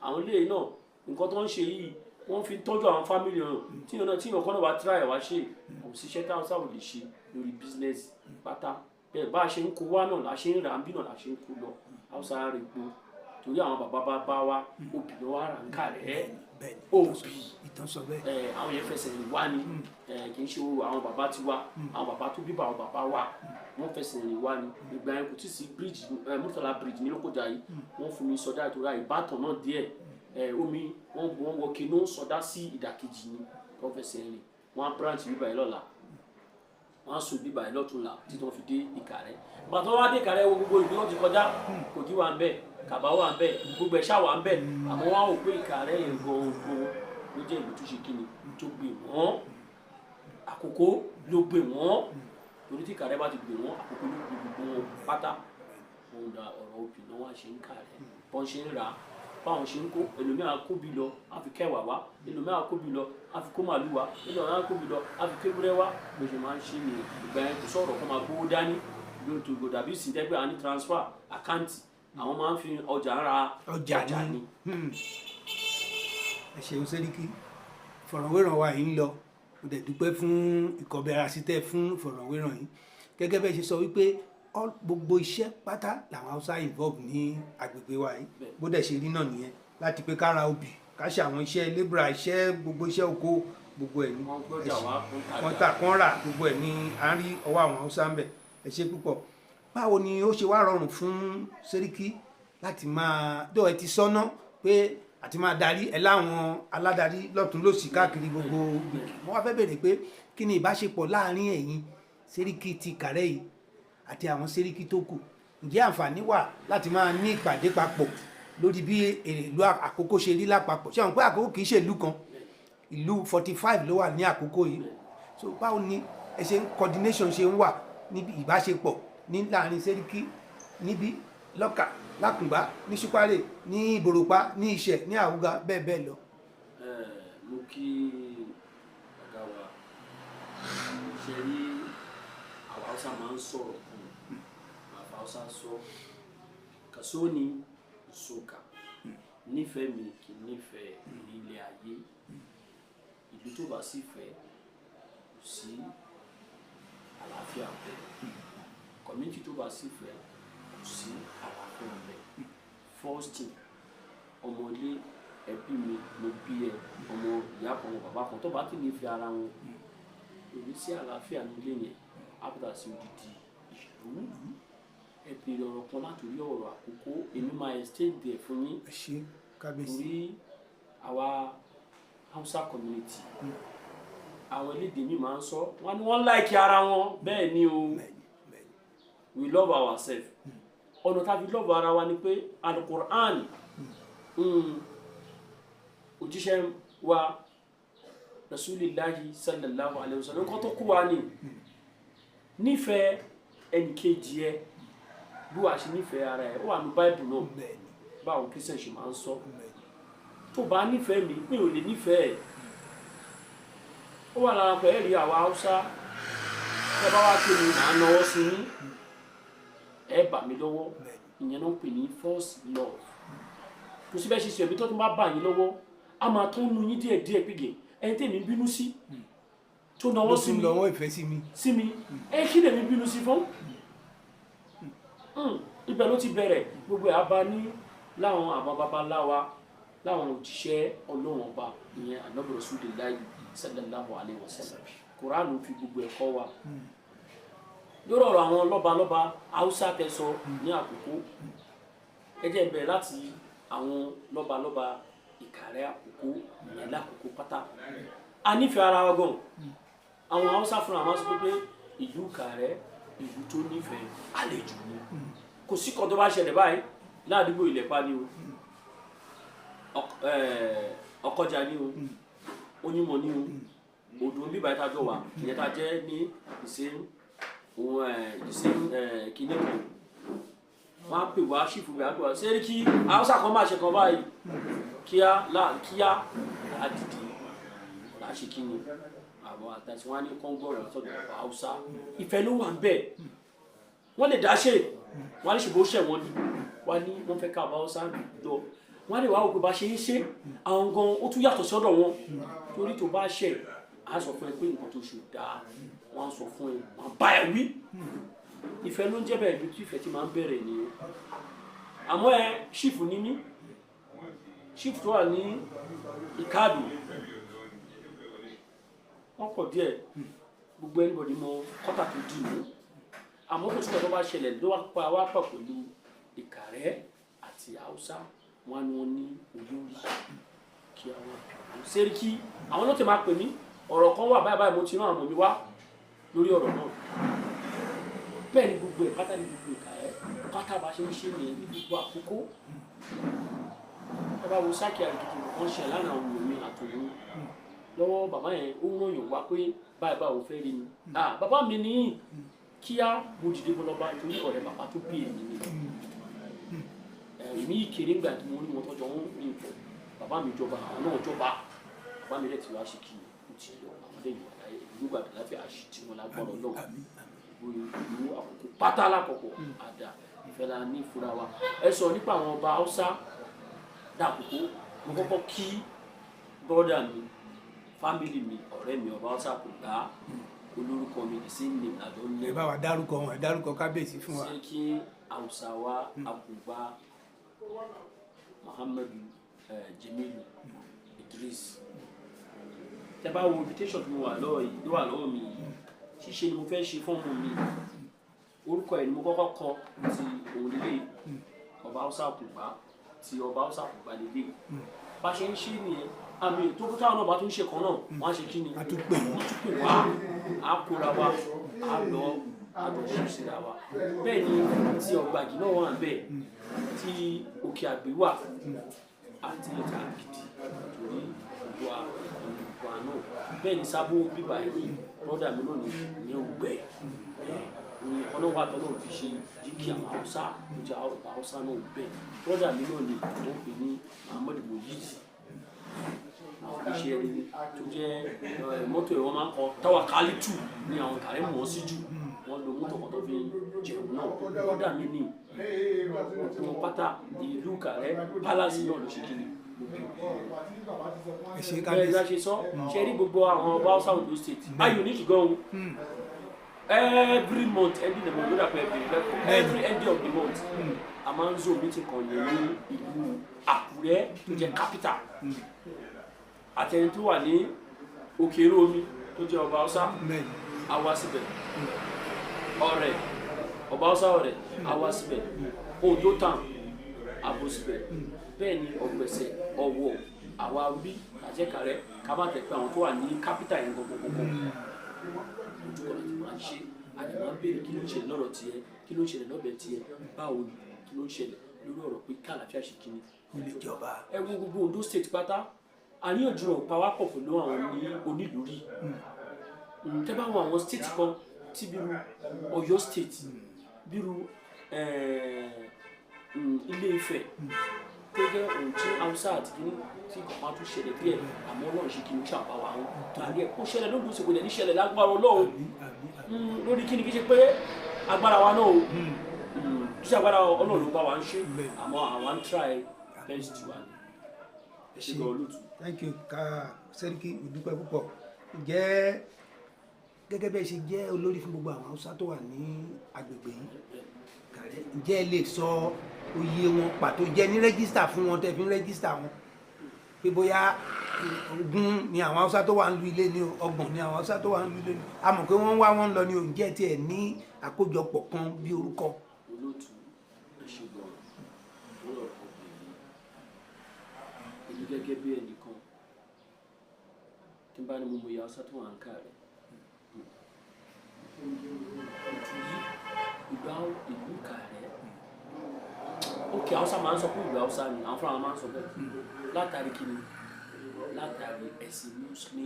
àwọn ilé náà nǹkan tó ń ṣe yìí wọ́n fi tọ́jú àwọn fámìlì hàn tí ìyàn kan náà bá tíráyà wá ṣe kò síṣẹ́ tí Haúsá ò lè ṣe lórí bísínẹ́sì pátá bẹ́ẹ̀ bá a ṣe ń kó wá náà la ṣe ń rà ń bí náà la ṣe ń kó lọ Haúsá rẹ̀ po torí àwọn bàbá bá wa òbí ló wá rà ń kà rẹ̀ òbí àwọn yẹn fẹsẹ̀ rìn wá ni kì í ṣe àwọn bàbá ti wá àwọn bàbá tó bíbá àwọn bàbá wa wọ́n fẹsẹ̀ rìn wá ni ìgbà yẹn kò tí ì sí bíríjì Murtala bíríjì ní Lókòjà yìí wọ́n fún mi sọdá ìtura Ìbàdàn náà díẹ̀ omi wọ́n wọ kí ló ń sọdá sí ìdàkejì ni wọ́n fẹsẹ̀ rìn wọ́n á branch bíbá yìí lọ́la wọ́n á so bíbá yìí lọ́túnla títí wọ́n fi dé Ìkàrẹ́ gbàtọ́ wá dé Ìkàrẹ́ wo gbogbo ìlú wọn ti kọjá Kogi wà ń bẹ̀ Kàbá wà ń bẹ̀ gbogbo ẹ̀ṣá wà ń bẹ̀ àmọ́ wọ́n á wò pé Ìkàrẹ́ yẹn gbọ̀ngbọ̀n ló jẹ́ ìlú tó ṣe kí ni tó gbé wọ́n Àkókó ló gbé wọ́n torí tí Ìkàrẹ́ bá ti gbé wọ́n Àkókó ló gbé gbogbo wọn pátá wọn da ọ̀rọ̀ òbí náà wá ṣe ń Ìkàrẹ́ bọ́n ṣe ń rà á báwọn ṣe ń kó ẹlòmíràn kóbi lọ àfi kẹwàá wá ẹlòmíràn kóbi lọ àfi kó màlúù wá ẹlòmíràn kóbi lọ àfi kéwúrẹ́ wá bó ṣe máa ń ṣe ní ìgbà yẹn kò sọ̀rọ̀ kó máa gbówó dání lórí tó gbòdà bí sì tẹ́gbẹ́ àní transfer àkáǹtì àwọn máa ń fi ọjà ra ọjà ni. ẹ ṣeun Sẹ́ríkì ìfọ̀rọ̀wérọ̀ wa yìí ń lọ mo dẹ̀ dúpẹ́ fún ìkọ̀bẹ̀rasítẹ́ fún ìfọ̀rọ̀wérọ̀ yìí gẹ́gẹ́ bẹ́ẹ̀ ṣe sọ wípé gbogbo iṣẹ́ pátá làwọn Haúsá involve ní agbègbè wa yìí bó dẹ̀ ṣe rí náà nìyẹn láti pé ká ra obì ká ṣe àwọn iṣẹ́ lébùrà iṣẹ́ gbogbo iṣẹ́ oko gbogbo ẹ̀ ní wọ́n rà gbogbo ẹ̀ ní à ń rí ọwọ́ àwọn Haúsá ń bẹ̀ ẹ ṣe púpọ̀ báwo ni ó ṣe wá rọrùn fún Sẹ́ríkì láti máa dọ́ ẹ ti sọ́nà pé àti máa darí ẹ láwọn aládarí lọ́tún lósì káàkiri gbogbo mo wá fẹ́ bèrè pé kí ni ìbáṣepọ̀ láàrin ẹ̀yin Sẹ́ríkì ti Ìkàrẹ́ yìí àti àwọn Sẹ́ríkì tó kù ǹjẹ́ àǹfààní wà láti máa ní ìpàdé papọ̀ lórí bí ìlú Àkókó ṣe rí lápapọ̀ ṣé àwọn pé Àkókó kì í ṣe ìlú kan ìlú 45 ló wà ní Àkókó yìí so báwo ni ẹ ṣe coordination ṣe ń wà níbi ìbáṣepọ̀ ní láàrin Sẹ́ríkì níbí Lọ́kà Lákùngbá ní Ṣúpárè ní Ìbòròpá ní Ìṣẹ̀ ní Àwùgá bẹ́ẹ̀ bẹ́ẹ̀ lọ. mo kí ọ̀gá wa ṣe rí àwọn Haúsá máa ń sọ̀rọ̀ fún àwọn Haúsá sọ kàsóòní ìṣòkà nífẹ̀ẹ́ mi kì í nífẹ̀ẹ́ ilé ayé ìlú tó bá sì fẹ́ kò sí àlàáfíà bẹ́ẹ̀ community tó bá sì fẹ́ kò sí àlàáfíà bẹ́ẹ̀ first thing ọmọlé ẹbí mi mo bí ẹ ọmọ ìyá kan ọmọ bàbá kan tó bá ti nífẹ̀ẹ́ ara wọn òní sí àlàáfíà nílé yẹn ábùdá sí odidi ìlú ẹbí ọ̀rọ̀ kan látòrí ọ̀rọ̀ Àkókó èmi máa exchange there fún yín torí àwa Hausa community àwọn elédè mi máa ń sọ wọ́n ní wọ́n like ara wọn bẹ́ẹ̀ ni o we love ourselves ọ̀nà tá fi love ara wa ni pé Al-Qur'an òjíṣẹ́ wa Rasulillahi sallallahu alayhi wa sallam nǹkan tó kú wa ni nífẹ̀ẹ́ ẹnìkejì ẹ bí wàá ṣe nífẹ̀ẹ́ ara ẹ ó wà ní Bible náà báwo Christian ṣe máa ń sọ tó bá nífẹ̀ẹ́ mi pé ò lè nífẹ̀ẹ́ ó wà lára pẹ̀lú ẹ̀rí àwa Haúsá ẹ bá wá pè mí màá náwó sí yín ẹ bà mí lọ́wọ́ ìyẹn náà ń pè ní first love kò sí bẹ́ẹ̀ ṣe ṣe ẹ̀bí tó tún bá bà yín lọ́wọ́ a máa tó nu yín díẹ̀díẹ̀ pègè ẹni tèmi bínú sí tó náwó sí mi ẹ kí lèmi bínú sí fún ibẹ̀ ló ti bẹ̀rẹ̀ gbogbo ẹ̀ abá ní láwọn àwọn babaláwa láwọn òjíṣẹ́ Ọlọ́run ọba ìyẹn Ànábì Rasulullahi sallallahu alayhi wa sallam Kùránì fi gbogbo ẹ̀kọ́ wa lórí ọ̀rọ̀ àwọn lọ́balọ́ba Haúsá tẹ̀sọ ní Àkókó ẹ jẹ́ bẹ̀rẹ̀ láti àwọn lọ́balọ́ba Ìkàrẹ́ Àkókó ìyẹn l'Àkókó pátá a nífẹ̀ẹ́ ara wa gan àwọn Haúsá fúnra wọn sọ pé ìlú Ìkàrẹ́ ìlú tó nífẹ̀ẹ́ àlejò ni kò sí kan tó bá ṣẹlẹ̀ báyìí ládùúgbò Ìlẹ̀pá ni o Ọ̀kọjà ni o Onímọ̀ ni o Odò ń bíbá ìtajọ wà ìyẹn tá jẹ́ ní ìsìn kìnìún wọn á pè wá ṣìfù rẹ̀ àgbà ṣé kí Haúsá kan máa ṣe kan báyìí kíá àdìdì láṣẹ kí ni àwọn àtàtì wọn á ní kọ́ńgọ́ rẹ̀ sọ́dọ̀ Haúsá ìfẹ́ ló wà ń bẹ̀ wọ́n lè dá ṣe wọ́n á lè ṣèbó ṣẹ̀ wọ́n ni wọ́n ní wọ́n fẹ́ ká Haúsá lọ wọ́n á lè wá òkú bá ṣe ń ṣe àwọn gan ó tún yàtọ̀ sọ́dọ̀ wọn torí tó bá ṣẹ̀ á sọ fún ẹ pé nǹkan tó ṣe dáa wọ́n á sọ fún ẹ wọ́n bá ẹ wí ìfẹ́ ló ń jẹ́ bẹ́ẹ̀ bí tí ìfẹ́ ti máa ń bẹ̀rẹ̀ nìyẹn àmọ́ ẹ ṣífù ní mí ṣífù tó wà ní Ìkádù wọ́n pọ̀ díẹ̀ gbogbo ẹnìbọ̀dì mọ kọ́tà tó dì mú àmọ́ kò sí ọ̀dọ́ bá ṣẹlẹ̀ ló wá pọ̀ pẹ̀lú Ìkàrẹ́ àti Haúsá wọn ni wọ́n ní olórí kí àwọn Sẹ́ríkì àwọn ló ti máa pè mí ọ̀rọ̀ kan wà báyìí mo ti rán àwọn mi wá lórí ọ̀rọ̀ náà bẹ́ẹ̀ ni gbogbo ẹ̀ pátá ní gbogbo Ìkàrẹ́ pátá bá ṣe ń ṣe nìyẹn ní gbogbo Àkókó ẹ bá wo sáàkì àrùkìtì kan ṣe lánàá àwọn èmi àtòlú lọ́wọ́ bàbá yẹn ó ràn yàn wá pé báyìí báwo fẹ́ rí mi bàbá mi ní kíá mo dìde bọ́ lọ́ba torí ọ̀rẹ́ bàbá tó bí èmi ni èmi kéré ńgbà tí mo rí wọn tọ́jọ́ wọn ní ìfọ̀ bàbá mi jọba àwọn náà jọba bàbá mi rẹ̀ ti wá ṣe kí o ti lọ àwọn lẹ́yìn wà láyé ìlú gbàgbé láfẹ́ àṣì tí wọ́n lágbọ́rọ̀ náà ìlú Àkókó pátá lákọ̀ọ́kọ́ àdá ìfẹ́ la ní ìfura wa ẹ sọ nípa àwọn ọba Haúsá d'Àkókó mo kọ́kọ́ kí bọ́dà mi fámìlì mi ọ̀rẹ́ mi ọba Haúsá kò gbá olórúkọ mi the same name àjọ ń lé. ẹ bá wa dárúkọ wọn dárúkọ kábíyèsí fún wa. Sẹ́ríkì Hausawa Àkùngbá Muhammadu Jamilu Idris tẹ́ bá wo invitation tí mo wà lọ́wọ́ mi ṣíṣe ni mo fẹ́ ṣe fún ọmọ mi orúkọ ẹ̀ ni mo kọ́kọ́ kọ ti òun lélẹ̀ ọba Haúsá Àkùngbá ti ọba Haúsá Àkùngbá lélẹ̀ bá ṣe ń ṣe nìyẹn àmì tó kó táwọn náà bá tún ṣe kan náà wọ́n á ṣe kí ni wọ́n tún pè wá á kóra wa á lọ àjọṣe síra wa bẹ́ẹ̀ ni ti Ọ̀gbàgì náà wà bẹ́ẹ̀ tí Òkè Àgbè wà àti Ìta Gidi torí ìwà náà bẹ́ẹ̀ ni Sábó bíbá yìí brọ́dà mi náà ní Ògbẹ́ ní ọlọ́wọ́ àtọ́nà fi ṣe jíkì àwọn Haúsá tó jẹ́ Haúsá náà bẹ́ẹ̀ brọ́dà mi náà ní wọ́n pè ní Muhammadu Moyid àwọn iṣẹ́ ẹni tó jẹ́ mọ́tò ẹ̀ wọ́n máa ń kọ Tawakalitu ní àwọn Ìkàrẹ́ mọ̀ sí jù wọ́n lo mọ́tò kan tó fi jẹun náà brọ́dà mi ní wọn pátá ìlú Ìkàrẹ́ palace náà ló ṣe kí ni bẹ́ẹ̀ la ṣe sọ ṣe rí gbogbo àwọn ọba Haúsá Ondo state ayò ní ṣùgbọ́n every month ending the month every ending of the month a máa ń zo meeting kan yẹn ní ìlú Àkúrẹ́ tó jẹ́ capital àtẹni tó wà ní Òkèrè Omi tó jẹ́ ọba Haúsá àwa síbẹ̀ Ọ̀rẹ́ ọba Haúsá Ọ̀rẹ́ àwa síbẹ̀ Ondo town àbò síbẹ̀ bẹ́ẹ̀ ni Ọ̀gbẹ̀sẹ̀ Ọ̀wọ̀ àwa bí àjẹkàrẹ́ ká má tẹ̀ pé àwọn tó wà ní kápítà yẹn gbogbogbò ojú kan láti máa ṣe àdìmọ́ béèrè kí ló ń ṣẹlẹ̀ lọ́rọ̀ tiẹ̀ kí ló ń ṣẹlẹ̀ lọ́bẹ̀ tiẹ̀ báwo ni kí ló ń ṣẹlẹ̀ lórí ọ̀rọ̀ pé ká àlàáfíà ṣe kíni ìjọba. ẹ wo gbogbo Ondo state pátá àríyànjiyàn pawápọ̀ pẹ̀lú àwọn onílùú rí tẹ́ bá wọn àwọn state kan tí bírú Ọ̀yọ́ state bírú Ilé-Ifẹ̀ tó jẹ́ ohun tí Haúsá àti kìíní tí kò máa tún ṣẹlẹ̀ díẹ̀ àmọ́ Ọlọ́run ṣe kìíní ṣàpáwá àwọn tàbí ẹ̀ kó ṣẹlẹ̀ lóògùn ṣe kò dẹ̀ ní ṣẹlẹ̀ lágbára Ọlọ́run lórí kíni kí ṣe pé agbára wa náà o kí ṣe agbára Ọlọ́run ló bá wa ń ṣe àmọ́ àwọn ń try best wa ni ẹ ṣe gan olóòtú. Thank you ká Sẹ́ríkì ìdúpẹ́ púpọ̀ ǹjẹ́ gẹ́gẹ́ bẹ́ẹ̀ ṣe jẹ́ olórí fún gbogbo àwọn Haúsá tó wà ní agbègbè yìí Ìkàrẹ́ ǹjẹ́ ẹ lè sọ oyè wọn pàtó jẹ́ ní rẹ́gísítà fún wọn tẹ́ fi ń rẹ́gísítà wọn pé bóyá 20 ni àwọn Haúsá tó wà ń lu ilé ni o 30 ni àwọn Haúsá tó wà ń lu ilé ni a mọ̀ pé wọ́n wá wọ́n lọ ni o ǹjẹ́ tiẹ̀ ní àkójọpọ̀ kan bí orúkọ. olóòtú ẹ ṣe gan lọ́rọ̀ èmi gẹ́gẹ́ bí ẹnìkan tí n bá ní mo mọ ìyá Haúsá tó wà ń kà rẹ̀ ìgbà ìlú Ìkàrẹ́ ókè Haúsá máa ń sọ pé ìlú Haúsá ni àwọn fúnra wọn máa ń sọ bẹ́ẹ̀ látàrí kí ni látàrí ẹ̀sìn Mùsùlùmí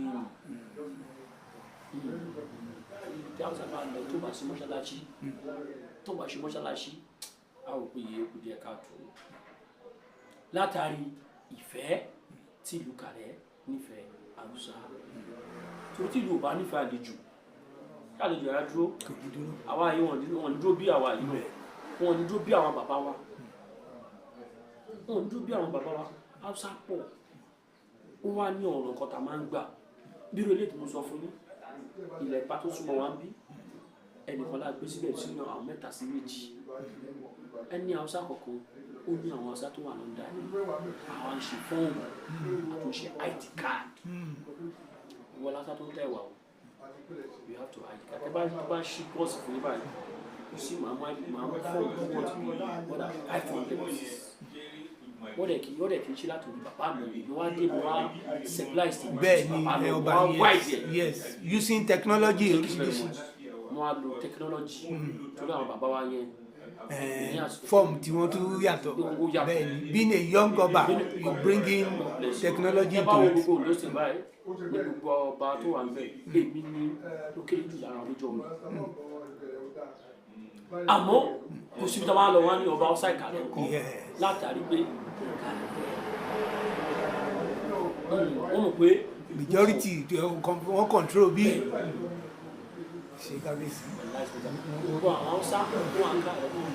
tí Haúsá bá lọ tó bá sí mọ́ṣáláṣí a ò pé iye kù díẹ̀ káàtó látàrí ìfẹ́ tí ìlú Ìkàrẹ́ nífẹ̀ẹ́ Haúsá torí tí ìlú ò bá nífẹ̀ẹ́ àlejò àlejò yàrá dúró àwa yìí wọ́n dúró bí àwa yìí wọ́n dúró bí àwọn bàbá wa wọ́n dúró bí àwọn bàbá wa Haúsá pọ̀ ó wá ní ọ̀rọ̀ nǹkan tá a máa ń gbà bírò ilé tí mo sọ fún yín ilẹ̀ ipa tó súnmọ́ wa ń bí ẹnìkan la gbé síbẹ̀ sínú àwọn 3 sí 2 ẹni Haúsá kọ̀ọ̀kan ó ní àwọn Haúsá tó wà lọ́ndà ní àwọn ṣe fọ́ọ̀mù àtúnṣe ID card wọ́n lásà tó ń tẹ̀ wà o you have to ID card ẹ bá ṣí kọ́ọ̀sì fún yín báyìí kò sí màá fọ́ọ̀mù tó wọ́n ti bí more than 500 pieces wọ́n dẹ̀ kì í ṣe láti orí bàbá mi ìlú wa dé mi wá civilized bẹ́ẹ̀ ni ẹ ọba yes using technology oríṣiríṣi wọ́n á lo technology torí àwọn bàbá wa yẹn form tí wọ́n tún yàtọ̀ bẹ́ẹ̀ ni being a young ọba you bring in technology to it. ẹ bá wo gbogbo Ondo State báyìí ní gbogbo ọba tó wà níbẹ̀ èmi ní ló kéré jù lára lójó mi àmọ́ kò síbi tá a máa lọ wá ní ọba Haúsá Ìkàrẹ́ nǹkan látàrí pé wọ́n mọ̀ pé majority wọ́n control bí ṣe kábíyèsí. gbogbo àwọn Haúsá wọn àǹkà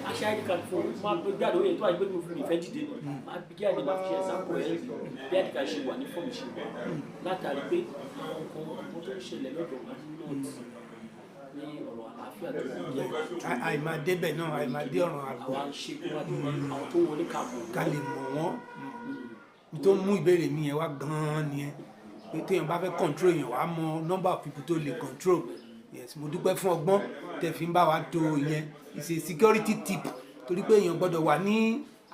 aṣọ ID card fún máa gbé jáde òye tó àìgbé mi fún mi ìfẹ́ dìde máa gbé jáde máa fi ṣe ẹ̀sánpọ̀ ẹ̀ bí ID card ṣe wà ní fọ́ọ̀mù ṣe wà látàrí pé àwọn kan tó ń ṣẹlẹ̀ lọ́dọ̀ wá ní north ní ọ̀rọ̀ àlàáfíà tó ń jẹ́ àìmàdébẹ̀ náà àìmàdé ọ̀ràn àgbọ̀ àwọn ṣe kó wá dé àwọn tó wọlé kàbọ̀ ká lè mọ̀ wọ́n tó mú ìbéèrè mi yẹn wá gan-an nìyẹn pé téèyàn bá fẹ́ control èèyàn wá mọ number of people tó lè control yes mo dúpẹ́ fún ọgbọ́n tẹ́ fi ń bá wa tó ìyẹn it's a security tip torí pé èèyàn gbọ́dọ̀ wà ní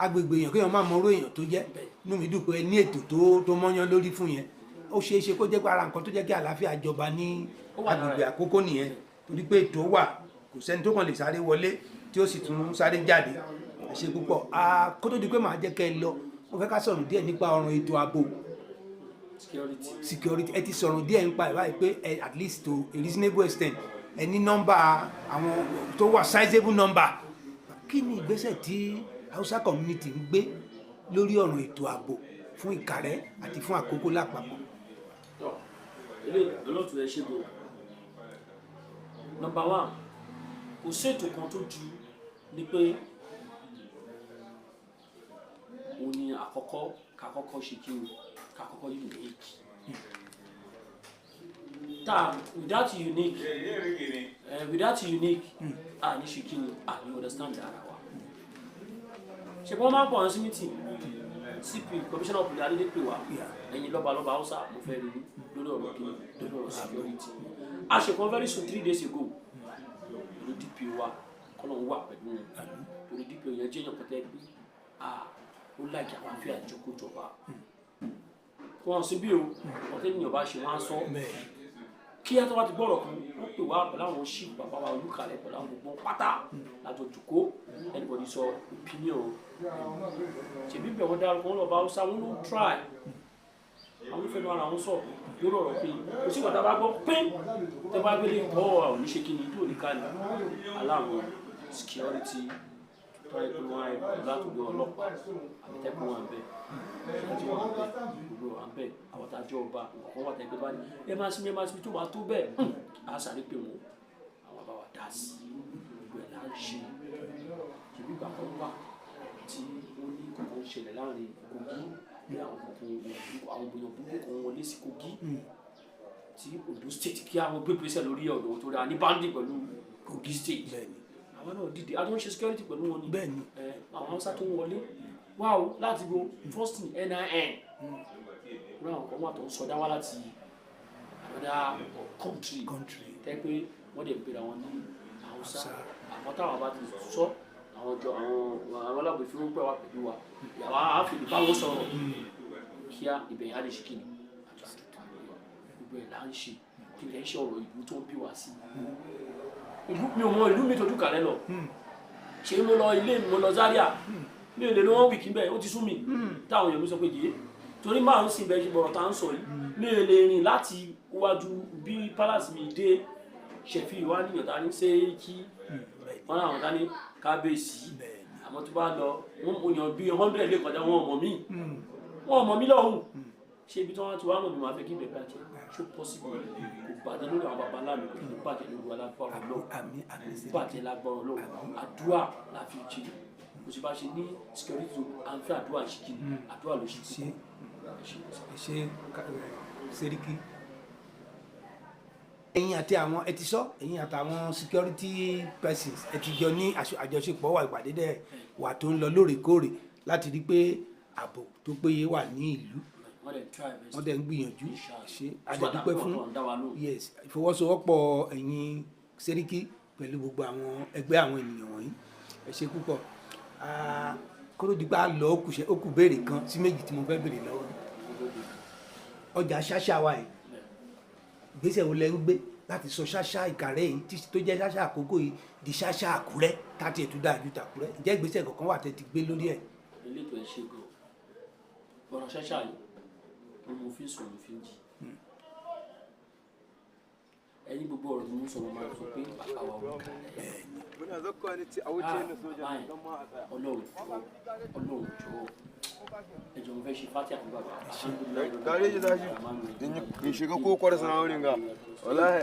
agbègbè èèyàn kéèyàn má mọ orú èèyàn tó jẹ́ inú mi dùn pé ní ètò tó mọ́yán lórí fún yẹn ó ṣeé ṣe kó jẹ́ pé ara nǹkan tó jẹ́ kí àlàáfíà jọba ní agbègbè àkókò nìyẹn torí pé ètò wà kò sẹ́ni tó kàn lè sáré wọlé tí ó sì tún sáré jáde ẹ ṣé púpọ̀ kó tó di pé màá jẹ́ kẹ́ ẹ lọ mo fẹ́ ká sọ̀rọ̀ díẹ̀ nípa ọ̀rọ̀ ètò ààbò security ẹ ti sọ̀rọ̀ díẹ̀ nípa ẹ̀ báyìí pé at least to a reasonable extent ẹ ní nọ́mbà àwọn tó wà sizable number kí ni ìgbésẹ̀ tí Hausa community ń gbé lórí ọ̀rọ̀ ètò ààbò fún Ìkàrẹ́ àti fún Àkókò lápapọ̀. ilé olóòtú ẹ ṣe bò number 1 kò ṣètò kan tó ju ni pé òun ni àkọ́kọ́ kakọ́kọ́ ṣe kí ni kakọ́kọ́ unique without unique ní ṣe kí ni ní understand ara wa ṣe wọ́n máa ń pọ̀ sí meeting CP commissioner of police adédè pè wá ẹ̀yin lọ́balọ́ba Hausa mo fẹ́ rí lórí ọ̀rọ̀ kí lórí ọ̀rọ̀ security a ṣe kan very soon 3 days ago lórí DPO wa kọ́nà wà pẹ̀lú wọn lórí DPO yẹn jẹ́ èèyàn pẹ̀tẹ́ gbé ó láìkí àwọn afẹ́ àjọkójọba wọn sí bí o ọ̀tẹ́ ènìyàn bá ṣe wọ́n á sọ kí ẹ tó bá ti gbọ́rọ̀ kan wọ́n pè wá pẹ̀lú àwọn ṣì bàbá wa Olúkàlẹ̀ pẹ̀lú àwọn gbogbo pátá lájọ jòkó anybody sọ opinion ṣèbí bẹ̀ wọ́n dárúkọ wọn lọ bá Hausa wọn ló try àwọn fẹnu ara wọn sọ lórí ọ̀rọ̀ pé kò sí ìgbàdá bá gbọ́ pé tẹ bá gbélé ọ̀ àwọn oníṣe kí ni ìlú òníkà ni aláwọn security tọ́yẹ pé wọ́n á yẹ láti gbé ọlọ́pàá àbí tẹ́kùn wọn bẹ́ẹ̀ ṣáájú wọn bẹ́ẹ̀ gbogbo wọn bẹ́ẹ̀ àwọn tá a jọ ọba nǹkan wà tẹ́gbẹ́ bá ní ẹ máa sinmi tó máa tó bẹ́ẹ̀ á sáré pé wọn àwọn bá wà dá sí gbogbo ẹ̀ láń ṣe ìbí ìgbà kan wà tí wọ́n ní kòkó ń ṣẹlẹ̀ láàrin Kogi ní àwọn èèyàn burúkú kan wọlé sí Kogi tí Ondo state kí àwọn gbé pèsè lórí ọ̀dọ̀ tó dáa ní bandi pẹ̀lú Kogi state àwọn náà dìde a tó ń ṣe security pẹ̀lú wọn ni àwọn Hausa tó ń wọlé wá o láti go first NIN ní àwọn kan wà tó ń sọdá wá láti another country tẹ́ pé wọ́n dẹ̀ ń pèrè àwọn ní Hausa àwọn táwọn bá ti sọ àwọn jọ àwọn alábòó fi ń pẹ́ wá pẹ̀lú wa ìyàwó àáfìlì báwo sọ̀rọ̀ kíá ìbẹ̀yìn á lè ṣe kí ni àjọ àtúntò gbogbo ẹ̀ là ń ṣe kí lè ṣe ọ̀rọ̀ ìlú tó ń bí wá sí ìlú mi ò mọ ìlú mi tójú kàlẹ́ lọ ṣe mo lọ ilé mi mo lọ Zaria mi ò lè lo 1 week bẹ́ẹ̀ ó ti sú mi táwọn èèyàn mi sọ pé yìí torí máa ń sìn bẹ́ẹ̀ ṣe bọ̀rọ̀ tá à ń sọ yìí mi ò lè rìn láti wájú bí palace mi dé ṣẹ̀fì wá níyàn tá ní Ṣẹ́ríkí wọn làwọn tá ní Kábíyèsí àmọ́ tó bá lọ wọn mú yàn bí 100 lè kọjá wọn ọmọ mi lọ́hùn ṣé ibi tí wọ́n ti wá mọ̀ mi máa fẹ́ kí bẹ̀rẹ̀ bàjẹ́ ṣó possible kò bàjẹ́ lórí àwọn baba ńlá mi kò ní bàjẹ́ lórí alágbára lọ́wọ́ bàjẹ́ lágbára lọ́wọ́ àdúrà la fi jì kò sì bá ṣe ní security à ń fẹ́ àdúrà ṣì kí ni àdúrà ló ṣe kí. ṣe Ṣẹ́ríkí ẹ̀yin àti àwọn ẹ ti sọ ẹ̀yin àtàwọn security persons ẹ ti jọ ní àjọṣepọ̀ wà ìpàdé dẹ̀ wà tó ń lọ lóòrèkóòrè láti rí pé ààbò tó péye wà ní ìlú wọ́n dẹ̀ ń gbìyànjú ṣe àdẹ̀dúpẹ́ fún ìfọwọ́sowọ́pọ̀ ẹ̀yin Ṣẹ́ríkí pẹ̀lú gbogbo àwọn ẹgbẹ́ àwọn ènìyàn wọ̀nyí ẹ ṣe púpọ̀ kóródìgbà lọ ó kù béèrè kan sí méjì tí mo fẹ́ béèrè lọ́wọ́ ọjà ṣáṣá wa yìí ìgbésẹ̀ wo lẹ ń gbé láti sọ ṣáṣá Ìkàrẹ́ yìí tó jẹ́ ṣáṣá Àkókò yìí di ṣáṣá Àkúrẹ́ táti ètò dáa ju tàkúrẹ́ ǹjẹ́ ìgbésẹ̀ kankan wà tẹ́ ti gbé lórí ẹ̀. elétò ẹ ṣe gan ọ̀rọ̀ ṣáṣá yìí ni mo fi sùn mo fi ń jì ẹ̀yin gbogbo ọ̀rọ̀ tí mo sọ mo máa sọ pé bàbá wa Olúkàlẹ̀ Ọlọ́run jọ̀ọ́ ẹjọ mo fẹ́ ṣe fati àti bàbá gare ji tashi in shiga ko kwar sana wurin ga wallahi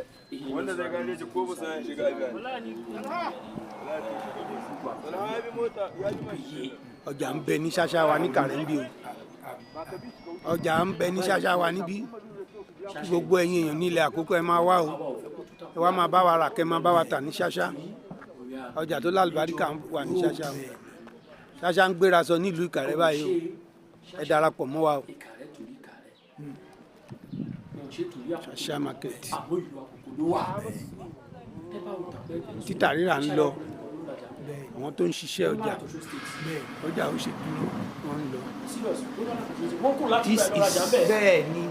wanda zai gare ji ko ba sana shiga biya ọjà ń bẹ ní ṣáṣá wa ní Ìkàrẹ́ níbí o ọjà ń bẹ ní ṣáṣá wa níbí gbogbo ẹ̀yin èèyàn ní ilẹ̀ Àkókò ẹ máa wá o ẹ wá máa bá wa rà kẹ́ máa bá wa tà ní ṣáṣá ọjà tó lálùbáríkà wà ní ṣáṣá o ṣáṣá ń gbéra sọ nílùú Ìkàrẹ́ báyìí o ẹ darapọ̀ mọ́ wa o ṣáṣá market títà rírà ń lọ àwọn tó ń ṣiṣẹ́ ọjà ó ṣe dúró wọ́n ń lọ bẹ́ẹ̀ ni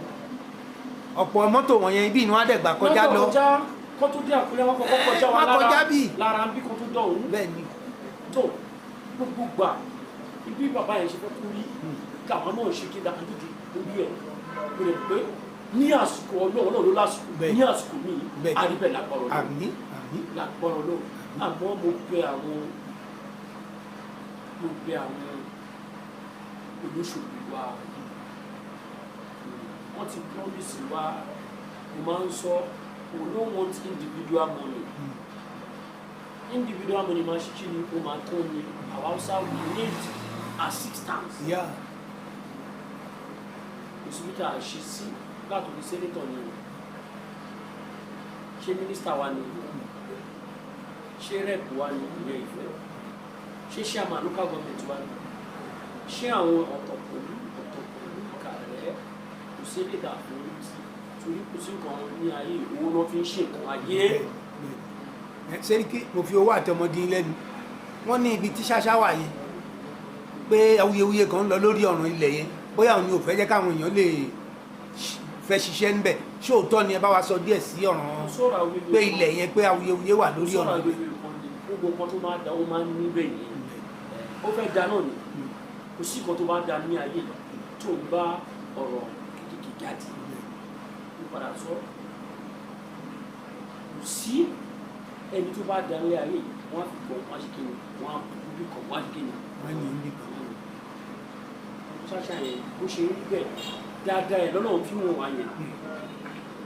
ọ̀pọ̀ mọ́tò wọ̀nyẹn ibi ni wọ́n á dẹ̀ gbà kọjá lọ kó tó dé Àkúrẹ́ wọn kọ́kọ́ kọjá wa lára bí kó tó dọ̀ òun bẹ́ẹ̀ ni tó gbogbo gbà ibi bàbá yẹn ṣe fẹ́ kú rí káwọn náà ṣe kí n dàgbà dìde lórí ẹ̀ kò lè pé ní àsìkò Ọlọ́run náà ló lásìkò ní àsìkò míì àríbẹ̀ lágbọ́rọ̀ lọ́wọ́ lágbọ́rọ̀ lọ́wọ́ àmọ́ mo bẹ àwọn olóṣèlú wa wọ́n ti promise wa mo máa ń sọ we don't want individual money máa ṣe kí ni o máa tó ni our Hausa we need assistance. òsibítà ṣe sí láti orí sẹ́nitọ̀ ni o ṣé mínísítà wa ni ṣé rẹ́ẹ̀pù wa ni ìyẹn ìfẹ́ ṣé chairman local government wa ni ṣé àwọn ọ̀tọ̀ pẹ̀lú Ìkàrẹ́ kò sí lè dà fún torí kò sí nǹkan ní ayé owó náà fi ń ṣe nǹkan ayé. Ṣẹ́ríkí mo fi owó àtọmọdé lẹ́nu wọ́n ní ibi tí ṣáṣá wà yẹn pé awuyewuye kan ń lọ lórí ọ̀ràn ilẹ̀ yẹn bóyá òun ni ò fẹ́ jẹ́ káwọn èèyàn lè fẹ́ ṣiṣẹ́ níbẹ̀ ṣé òótọ́ ni ẹ bá wa sọ díẹ̀ sí ọ̀ràn pé ilẹ̀ yẹn pé awuyewuye wà lórí ọ̀nà ibẹ̀. gbogbo nǹkan tó máa da ó máa ń níbẹ̀ yẹn ó fẹ́ da náà ni kò sí nǹkan tó bá da ní ayé tó ń bá ọ̀rọ̀ kékeré jáde ní padà sọ kò sí ẹni tó bá da ní ayé wọ́n á fi kọ́ wọ́n á ṣe kéde wọ́n á bí kọ́ wọ́n á ṣe kéde. wọ́n ní ibi kan. ṣáṣá yẹn bó ṣe rí bẹ́ẹ̀ dáadáa ẹ̀ lọ́nà tí wọ́n wá yẹn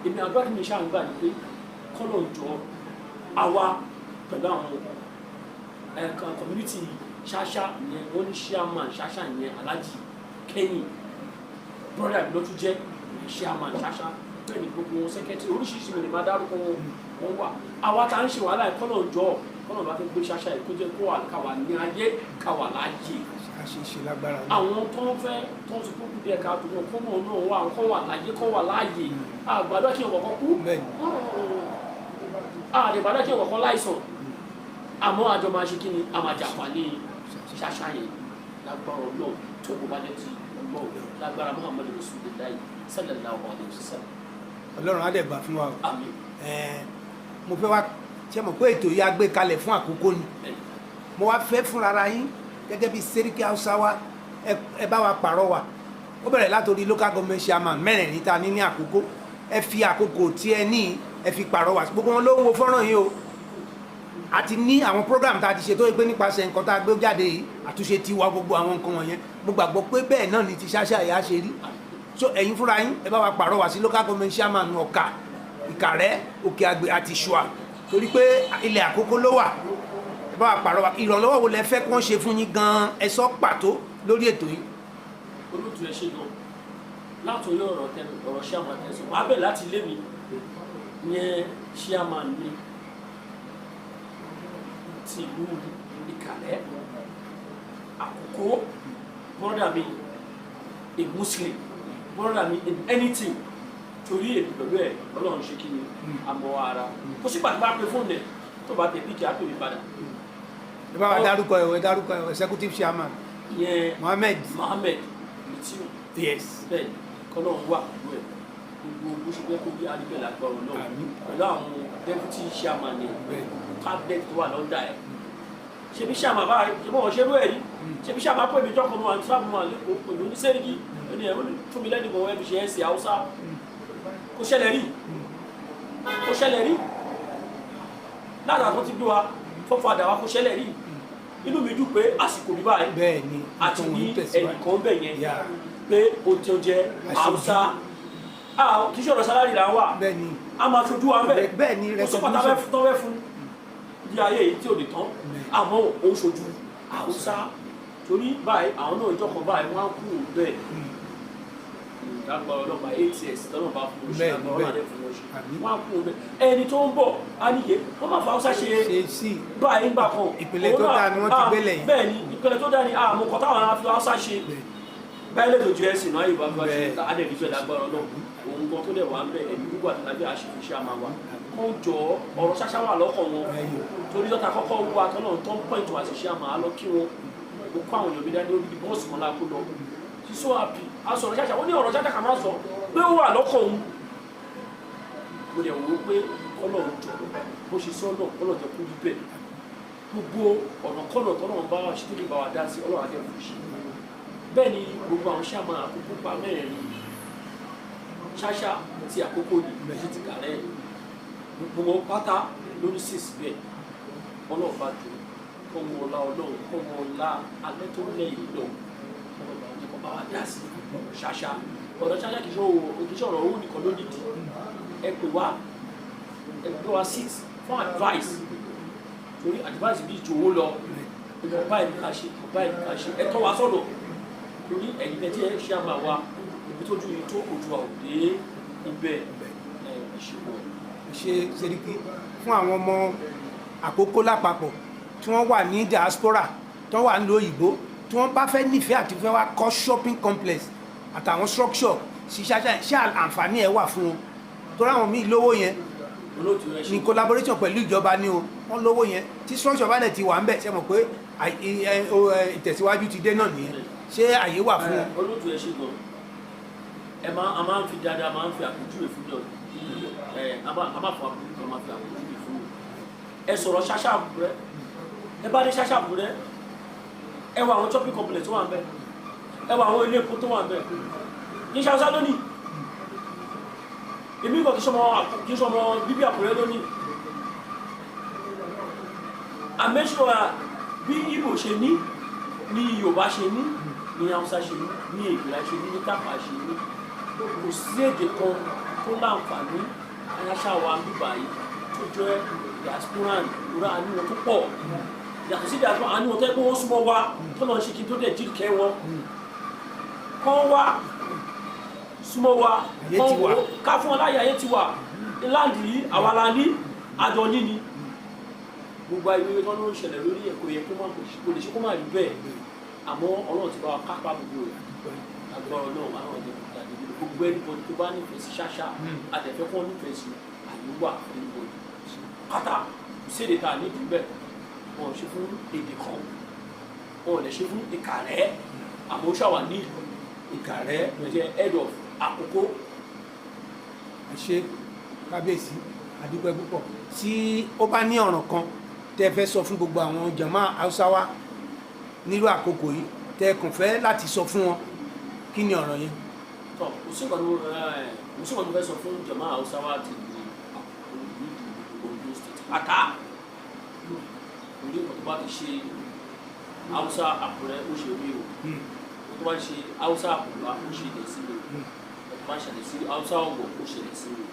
èmi àgbà tí mi ṣáà ń gbà ní pé kọ́lọ̀ jọ àwa pẹ̀lú àwọn ẹ̀ka community ṣáṣá yẹn wọ́n ní chairman ṣáṣá yẹn Alhaji Kenny brother mi ló tún jẹ́ chairman ṣáṣá bẹ́ẹ̀ ni gbogbo wọn secretary oríṣiríṣi mi lè máa dárúkọ wọn wà àwa tá ń ṣe wàhálà ẹ̀ kọ́lọ̀ jọ kọ́lọ̀ bá fẹ́ gbé ṣáṣá yẹn kó jẹ́ kó wà káwà ní ayé káwà láàyè àṣìṣe lágbára náà. àwọn tó ń fẹ́ tó ń ti kú díẹ̀ ká tó kọ́ mọ̀ náà wà kọ́ wà láàyè kọ́ wà láàyè àgbàdo kí n kọ̀kọ́ kú àdìbàdàn kí n kọ̀kọ́ láìsàn àmọ́ àjọ máa ṣe kí ni a máa jàǹfààní ṣáṣá yẹn lágbára náà tó kò bá jẹ́ ti gbọ́ lágbára Muhammadu Rasulullah sallallahu alaihi wasallam. Ọlọ́run á dẹ̀ gbà fún wa o. àmín. mo fẹ́ wá ṣe mọ̀ pé ètò yìí á gbé kalẹ̀ fún àkókò ni mo wá fẹ́ fúnra yín gẹ́gẹ́ bí Sẹ́ríkì Hausa wa ẹ bá wa pàrọwà ó bẹ̀rẹ̀ látòrí local government chairman mẹ́rẹ̀ẹ̀rin ta ní àkókò ẹ fi àkókò tí ẹ ní ẹ fi pàrọwà gbogbo wọn ló ń wo fọ́nrán yìí o a ti ní àwọn program tá a ti ṣe tó yẹ pé nípasẹ̀ nǹkan tá a gbé jáde yìí àtúnṣe ti wá gbogbo àwọn nǹkan wọ̀nyẹn mo gbàgbọ́ pé bẹ́ẹ̀ náà ni ti ṣáṣá ìyá ṣe rí so ẹ̀yin fúnra yín ẹ bá wa pàrọwà sí local government chairman Ọ̀kà Ìkàrẹ́ Òkè Àgbè àti Ṣùà torí pé ilẹ̀ àkókò ló wà ẹ bá wa pàrọwà ìrànlọ́wọ́ wo lẹ fẹ́ kí wọ́n ṣe fún yín gan-an ẹ sọ pàtó lórí ètò yìí. olóòtú ẹ ṣe gan látòrí ọ̀rọ̀ chairman tẹ̀sán wàá bẹ̀ láti ilé mi yẹn chairman mi ti ìlú Ìkàrẹ́ Àkókò brother mi a Muslim brother mi in anything torí èmi pẹ̀lú ẹ̀ Ọlọ́run ṣe kí ni àmọ́ ara kó sì pàtó bá pé fóònù ẹ̀ tó bá tẹ̀ píkì àpè mi padà. ẹ bá wa dárúkọ ẹ executive chairman yẹn Mohammed Mitiu. yes bẹ́ẹ̀ kọ́lọ́run wà pẹ̀lú ẹ̀ gbogbo bó ṣe fẹ́ kó bí alíbẹ̀ lágbára náà pẹ̀lú àwọn deputy chairman ní cabinet tó wà lọ́dà ẹ̀ ṣebí chairman bá ṣe bọ́ ṣerú ẹ̀ rí ṣebí chairman pè mí jọ́kọ̀ náà àti sábà máa lẹ́kọ̀ọ́ pẹ̀lú ní Sẹ́ríkì ẹni ẹ̀ fún mi lẹ́nu kan ẹbí ṣe ẹ̀ sí Haúsá kó ṣẹlẹ̀ rí lára tó ti gbé wa fọ́fadà wa kó ṣẹlẹ̀ rí inú mi dùn pé àsìkò bí báyìí àti ní ẹnìkan bẹ̀ yẹn pé o tí ó jẹ́ Haúsá kì í ṣe ọ̀rọ̀ sálárì là ń wà a máa fojú wa bẹ́ẹ̀ kò sọ́kọ̀ tó fẹ́ fún bí ayé yìí tí ò lè tán àmọ́ ó ń ṣojú Haúsá torí báyìí àwọn náà ìjọkọ̀ báyìí wọ́n á kú bẹ́ẹ̀ lágbára ọlọ́pàá ats tọ́lọ́ bá fún oṣù lágbára ọlọ́pàá fún oṣù wọ́n á kú bẹ́ẹ̀ ẹni tó ń bọ̀ á níye wọ́n máa fa Haúsá ṣe báyìí ńgbà kan ìpìlẹ̀ tó dáa ni wọ́n ti gbélé yìí bẹ́ẹ̀ ni ìpìlẹ̀ tó dáa ni àmọ́ kọ́ táwọn ará fi Haúsá ṣe báyìí lè dojú ẹ̀sìn náà yìí bá fi wá ṣe adẹ́bíṣẹ́ lágbára ọlọ́pàá òun kan tó dẹ̀ wá ń bẹ̀ ẹ̀mí gbogbo àtàlábí àṣìṣe àmà wa kó jọ ọ̀rọ̀ ṣáṣá wà lọ́kàn wọn torí lọ́ta kọ́kọ́ wú atọ́nà tó ń pọ̀ ètò àṣìṣe àmà á lọ kí wọn mo kó àwọn èèyàn mi dání orí bọ́ọ̀sì kan lákó lọ sí so happy a sọ̀rọ̀ ṣáṣá wọ́n ní ọ̀rọ̀ ṣáṣá kà máa sọ pé ó wà lọ́kàn òun mo dẹ̀ wò ó pé Ọlọ́run jọ bó ṣe sọ náà Ọlọ́run jẹ kú bíbẹ̀ gbogbo ọ̀nà kọ́nà tọ́lọ́run bá ṣe tó lè bá wa dá sí Ọlọ́run àjẹ́ fún ṣe bẹ́ẹ̀ ni gbogbo àwọn ṣáàmà Àkókò pa mẹ́rin ṣáṣá ti Àkókò ní méjì ti Ìkàrẹ́ gbogbo pátá lórí 6 bẹ́ẹ̀ Ọlọ́run bá jù kọ́mọ ọlá Ọlọ́run kọ́mọ ọlá alẹ́ tó lẹ́yìn lọ Ọlọ́run bá jẹ́ kọ́ bá wa dá sí ṣáṣá ọ̀rọ̀ ṣáṣá kì í ṣe ọ̀rọ̀ owó nìkan ló dìdì ẹ pè wá 6 fún advice torí advice bí ìjòwó lọ ọba ẹni ká ṣe ẹ tọ́ wa sọ́dọ̀ torí ẹ̀yin tẹ́tí ẹ ṣe àmà wa ibi tó ju ìtó ojú wa ò dé ibẹ̀ ìṣèwọ. ṣe Sẹ́ríkì fún àwọn ọmọ Àkókò lápapọ̀ tí wọ́n wà ní diaspora tí wọ́n wà ní òyìnbó tí wọ́n bá fẹ́ nífẹ̀ẹ́ àti fẹ́ wá kọ́ shopping complex àtàwọn structure ṣe àǹfààní ẹ̀ wà fún wọn torí àwọn míì lówó yẹn ní collaboration pẹ̀lú ìjọba ni o wọ́n lówó yẹn tí structure bá dẹ̀ ti wà ń bẹ̀ ṣe mọ̀ pé ìtẹ̀síwájú ti dé náà nìyẹn ṣé àyè wà fún wọn. olóòtú ẹ ṣe gan a máa ń fi dáadáa máa ń fi àpèjúwe fún yọ a máa fọ àpèjúwe a máa fi àpèjúwe fún yọ ẹ sọ̀rọ̀ ṣáṣá àbúrẹ́ ẹ bá dé ṣáṣá àbúrẹ́ ẹ wọ àwọn shopping complex tó wà ń bẹ ẹ wọ àwọn ilé epo tó wà ń bẹ kì í ṣe Haúsá lónìí èmi kò kì í ṣọmọ bíbí Àkúrẹ́ lónìí àmẹ́sọ̀ bí Ìgbò ṣe ní ní Yorùbá ṣe ní Haúsá ṣe ní Ègbìrà ṣe ní Tápà ṣe ní kò sí èdè kan tó láǹfààní aláṣà wa bíbá yìí tó jẹ́ diaspora ìrora àníwọ̀n tó pọ̀ yàtọ̀ sí diaspora àníwọ̀n tó yẹ kó wọ́n súnmọ́ wa tó lọ́n ṣe kí n tó dẹ̀ jíì kẹ́ wọn kọ́ wá súnmọ́ wa ká fún wọn láyé ayé ti wà láǹdì yìí àwa la ní àjọ níní gbogbo ayé wọn ló ń ṣẹlẹ̀ lórí ẹ̀kọ́ yẹ kó lè ṣe kó má rí bẹ́ẹ̀ àmọ́ Ọlọ́run ti bá wa kápá gbogbo rẹ̀ agbára Ọlọ́run àwọn ọ̀dọ́ gbogbo ẹnìbọdì tó bá nífẹ̀ẹ́ sí ṣáṣá àtẹ̀fẹ́ kọ́ nífẹ̀ẹ́ sí àyíwá ẹnìbọdì pátá ìṣèdè tá a nídìí bẹ́ẹ̀ wọn ò ṣe fún èdè kan wọn ò lè ṣe fún Ìkàrẹ́ àmọ́ ó ṣàwà ní Ìkàrẹ́ jẹ́ head of Àkókó. ẹ ṣé kábíyèsí àdúpẹ́ púpọ̀ tí ó bá ní ọ̀ràn kan tẹ́ fẹ́ sọ fún gbogbo àwọn jàmá Haúsá wa nílùú àkókò yìí tẹ́ kàn fẹ́ láti sọ fún wọn kí ni ọ̀ràn yẹn. tọ́ kò sí nǹkan tó fẹ́ sọ fún jàmá Haúsá wa ti di Ondo State pátá orí nǹkan tó bá ti ṣe Haúsá Àkúrẹ́ ó ṣe rí o tó bá ṣe Haúsá Àkúrẹ́ ó ṣe lè sí mi tó bá ṣẹlẹ̀ sí Haúsá Ọ̀wọ̀ ó ṣẹlẹ̀ sí mi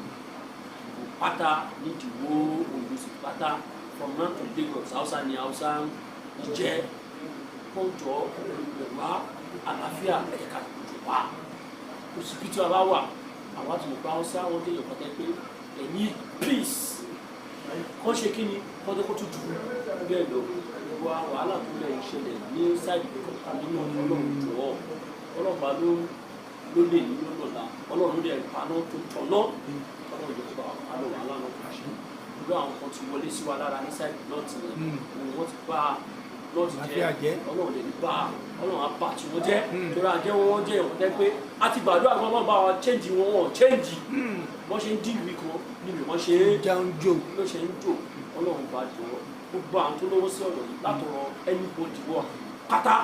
pátá nídìíwó Ondo State pátá from now to Lagos Haúsá ni Haúsá Ìjẹ́ kọjọ ìgbẹ̀wá àlàáfíà ẹ̀ka ìjọba òsibítù àbá wà àwọn àti ìgbà Haúsá wọn dé ìyọ̀kọ̀tẹ́ pé ẹ̀yìn peace kọ́ ṣe kí ni kọ́tẹ́ kó tutù bẹ́ẹ̀ lọ wà wàhálà tó lẹ̀ ìṣẹ̀lẹ̀ ní sáìdì kọ́tà nínú Ọlọ́run jọ̀ọ́ ọlọ́pàá ló lè ní lọ́dọ̀lá Ọlọ́run lè paná tó tọ̀nà Ọlọ́run ìjọba àlọ́ wàhálà náà kò ṣe irú àwọn kan ti wọlé sí wa lára ní sáìdì lọ́ọ̀tì yẹn wọ́n ti bá lọ́ọ̀tì jẹ́ Ọlọ́run lè ní bá Ọlọ́run apá tí wọ́n jẹ́ torí àjẹ́ wọn jẹ́ ìwọ̀n tẹ́ pé a ti gbàdúrà kan náà bá wa change wọn change wọ́n ṣe ń dín ìwé kan níbi wọ́n ṣe ló ṣe ń jò Ọlọ́run bá jọ gbogbo àwọn tó lọ́wọ́ sí ọ̀dọ̀ yìí látọ̀rọ̀ ẹni bòdì wọ̀ pátá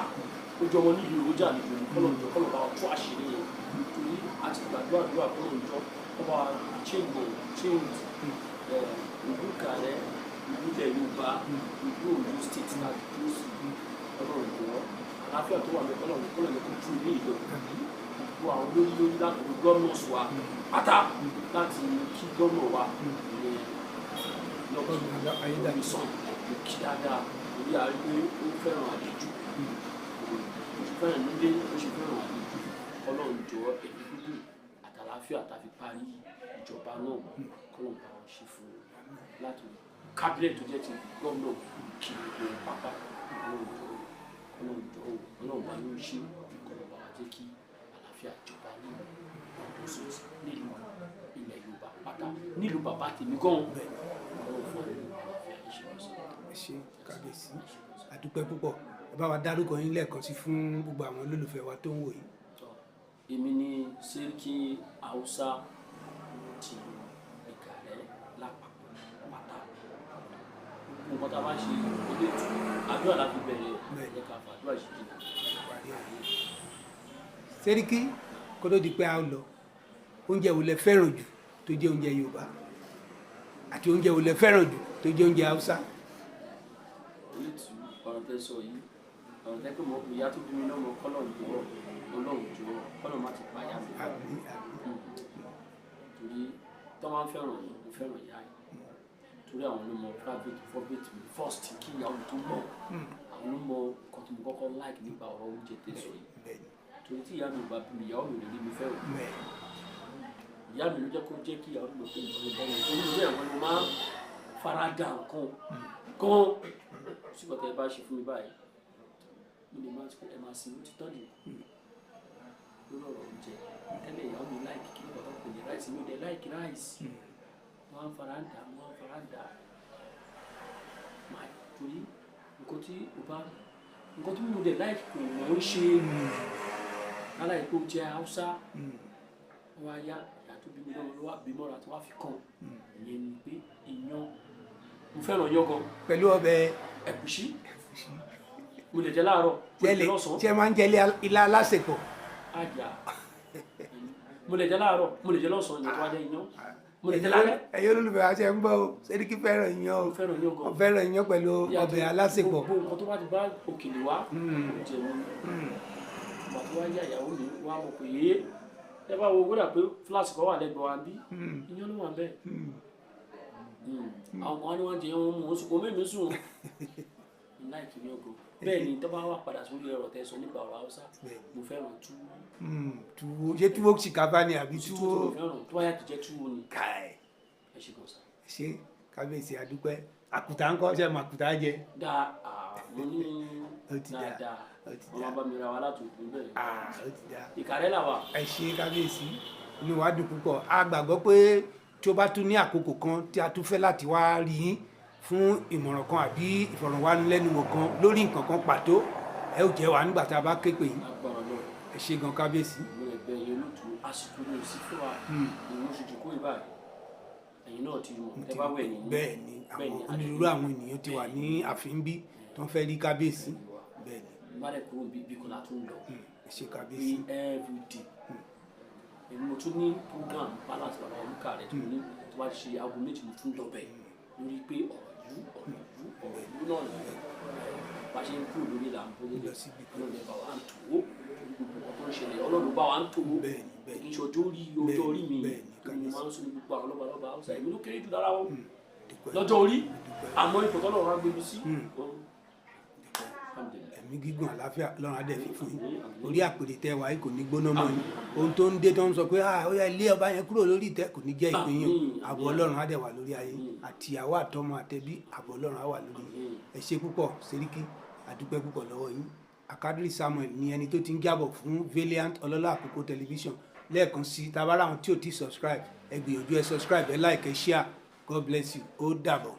ojú ọmọ nílùú ìròjà nìjọ Ọlọ́run jọ kọ́lọ̀ bá wa tó àṣírí yẹn torí a ti gbàdúrà Ọlọ́run jọ ọba change ìlú Ìkàrẹ́ ìlú ilẹ̀ Yorùbá ìlú Ondo State láti dúró sí Ọlọ́run jọ àlàáfíà tó wà ní Ọlọ́run kọ́lọ̀ ní kó tún ní ìlú gbogbo àwọn olórí láti gọ́ọ̀nọ̀sì wa pátá láti kí gọ́ọ̀nọ̀ wa ní lọ́kùnrin sàn kí dáadáa orí àríwé ó fẹ́ràn àlejò ó fẹ́ràn nílé ó sì fẹ́ràn àlejò Ọlọ́run jọ ẹ̀mí dúdú àtàlàáfíà tàbí parí ìjọba náà kọ́lọ̀ bá wọn ṣe fún un láti kábílẹ̀ tó jẹ́ ti gọ́ọ̀nọ̀ kí gbogbo pápá Ọlọ́run jọ Ọlọ́run bá ló ń ṣe kọ́lọ̀ bá wa jẹ́ kí àlàáfíà ìjọba ní Ondo State nílùú ilẹ̀ Yorùbá pátá nílùú bàbá tèmi gan-an Ọlọ́run fún àlejò àlàáfíà ìṣèlú. ẹ ṣé kábíyèsí àdúpẹ́ púpọ̀ ẹ bá wa dárúkọ yín lẹ́ẹ̀kan sí fún gbogbo àwọn olólùfẹ́ wa tó ń wò yìí. èmi ni Sẹ́ríkì Haúsá ti Ìkàrẹ́ lápapọ̀ pátá nǹkan tá a bá ṣe ilé ètò àdúrà láti bẹ̀rẹ̀ ẹ̀ka àdúrà ìṣèjì. Sẹ́ríkì kó tó di pé a lọ oúnjẹ wo lẹ fẹ́ràn jù tó jẹ́ oúnjẹ Yorùbá àti oúnjẹ wo lẹ fẹ́ràn jù tó jẹ́ oúnjẹ Haúsá. olùtú ọ̀rọ̀ tẹ́ sọ yìí ọ̀rọ̀ tẹ́ pé mo ìyá tó bí mi náà mọ kọ́lọ̀ jọ Ọlọ́run jọ kọ́lọ̀ má ti pa ìyá mi. torí tó máa ń fẹ́ràn yìí mo fẹ́ràn ìyá yìí torí àwọn ló mọ private forbate mi first kí ìyá mi tó mọ̀ àwọn ló mọ nǹkan tí mo kọ́kọ́ like nípa ọ̀rọ̀ oúnjẹ tẹ́ sọ yìí torí tí ìyá mi ò bá bí mi ìyàwó mi ò lè rí mi fẹ́ràn ìyá mi ló jẹ́ kó jẹ́ kí ìyàwó mi ò pé nǹkan ló bọ́ wọn torí ìwé ẹ̀wọ̀n ni mo máa ń fara da nǹkan gan sígbà tẹ́ ẹ bá ṣe fún mi báyìí mo lè máa ẹ máa sin ti tọ́jú lórí ọ̀rọ̀ oúnjẹ tẹ́lẹ̀ ìyàwó mi láìkì kí nígbà tó kò ní ráìsì mi ò dẹ̀ láìkì ráìsì wọ́n á fara da máa torí nǹkan tí mo dẹ̀ láìkì kò wọ́n ń ṣe lára ìpò jẹ́ Haúsá wọ́n á yá ìyá tó bí mi náà ló wá bí mọ́ra tó wá fi kàn ìyẹn ni pé iyán mo fẹ́ràn iyán gan. pẹ̀lú ọbẹ̀ ẹ̀gúsí mo lè jẹ láàárọ̀ mo lè jẹ lọ́sàn-án. ṣé máa ń jẹ ilá alásèpọ̀. àjà mo lè jẹ láàárọ̀ mo lè jẹ lọ́sàn-án ìyẹn tó wá jẹ iyán mo lè jẹ lálẹ́. ẹ̀yin olólùfẹ́ àti ẹ̀ ń bọ̀ o Sẹ́ríkì fẹ́ràn iyán o ó fẹ́ràn iyán pẹ̀lú ọbẹ̀ alásèpọ̀. gbogbo nǹkan tó bá ti bá òkèlè wá ó jẹ wọn. ìgbà tó wá yá ìyàwó mi wá mọ̀ pé ẹ bá wo gbọ́dọ̀ pé fúláṣì kan wà lẹ́gbẹ̀ẹ́ wa bí iyán ló wà bẹ́ẹ̀. àwọn kan ní wọ́n jẹ wọn mú oṣù kò mẹ́mí sùn láìkí ní ọgọ bẹ́ẹ̀ ni tó bá wà padà sórí ọ̀rọ̀ tẹ́ sọ nípa ọ̀rọ̀ Haúsá mo fẹ́ràn túwó. túwó ṣé túwó ṣìkàbá ni àbí túwó. tó bá yàtọ̀ jẹ́ túwó ni. káì ẹ ṣe gbọ̀nsá. ṣé kábíyèsí àdúpẹ́ àkùtà ńkọ́ ṣe mọ àkùtà jẹ. mo ní dáadáa àwọn bá mi ra wa láti òkú bẹ́ẹ̀. Ìkàrẹ́ là wà. ẹ ṣe kábíyèsí inú wa dùn púpọ̀ a gbàgbọ́ pé tí ó bá tún ní àkókò kan tí a tún fẹ́ láti wá rí yín fún ìmọ̀ràn kan àbí ìfọ̀rọ̀wánilẹ́nuwò kan lórí nǹkan kan pàtó ẹ ò jẹ́ wa nígbà tá a bá ké pè yín. ẹ ṣe gan kábíyèsí. mo lè bẹ ẹyin olóòtú àsìkò ní òsì fún wa ìwọ oṣù tó kó ìbá ẹ̀yin náà ti mọ̀ ẹ bá wẹ̀ yín. bẹ́ẹ̀ ni àwọn onírúurú àwọn ènìyàn ti wà ní ààfin bí tó ń fẹ́ rí kábíyèsí bẹ́ẹ̀ ni. bá dẹ̀ kúrò bí kò látó ń lọ. ẹ ṣe kábíyèsí. everyday èmi mo tún ní program balance bàbá olùkà rẹ tó ní tó bá ṣe aago méjì mo tún lọ bẹ̀ lórí pé ọ̀rọ̀ ìlú náà ni bá ṣe ń kúrò lórí ìlànà tó lè ọlọ́run bá wa ń tò ó gbogbo ọkọ̀ tó ń ṣẹlẹ̀ ọlọ́run bá wa ń tò ó kì í ṣe ọjọ́ orí mi mo máa ń sọ ní gbogbo àwọn lọ́balọ́ba Haúsá èmi ló kéré jù lára wọn lọ́jọ́ orí àmọ́ ipò tọ́lọ́run á gbé mi sí. ẹ̀mí gígùn àlàáfíà lọ́run adé fi fún yín orí àpèrè tẹ́ wáyé kò ní gbóná mọ́ yín ohun tó ń dé tó ń sọ pé ó yá ilé ọba yẹn kúrò lórí ìtẹ́ kò ní jẹ́ ìpín yín ààbò ọlọ́run adé wà lórí ayé àtìyàwó àtọmọ àtẹbí ààbò ọlọ́run á wà lórí yín ẹ ṣé púpọ̀ Sẹ́ríkì àdúpẹ́ púpọ̀ lọ́wọ́ yín Akadiri Samuel ni ẹni tó ti ń jábọ̀ fún Valiant ọlọ́lá àkókò tẹlifíṣàn lẹ́ẹ̀kan sí tabara àwọn tí ò ti subscribe ẹ gbìyànjú ẹ subscribe ẹ like ẹ share God bless you ó dàbọ̀.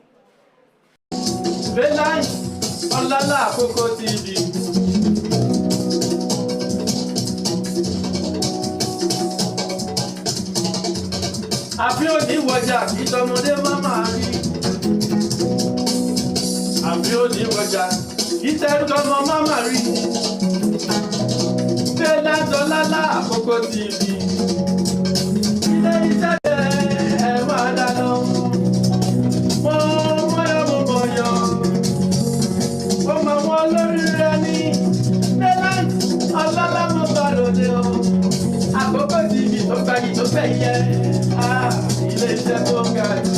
Valiant ọlọ́lá àkókò TV. àfi òní wọjà kí tọmọdé má máa rí. àfi òní wọjà kí tẹrúkọmọ má máa rí. Valiant ọlọ́lá àkókò TV. ilé iṣẹ́ ẹ̀ máa dáná. mo mọ̀yọ́. ó máa wọ́n lórí rẹ ní. Valiant ọlọ́lá mo bá lòdì o. àkókò TV tó gbayì tó fẹ́ yẹ. ilé iṣẹ́ tó ga jù.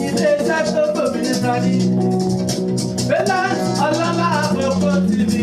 ilé iṣẹ́ tó tóbi ní sáré. Valiant ọlọ́lá àkókò TV.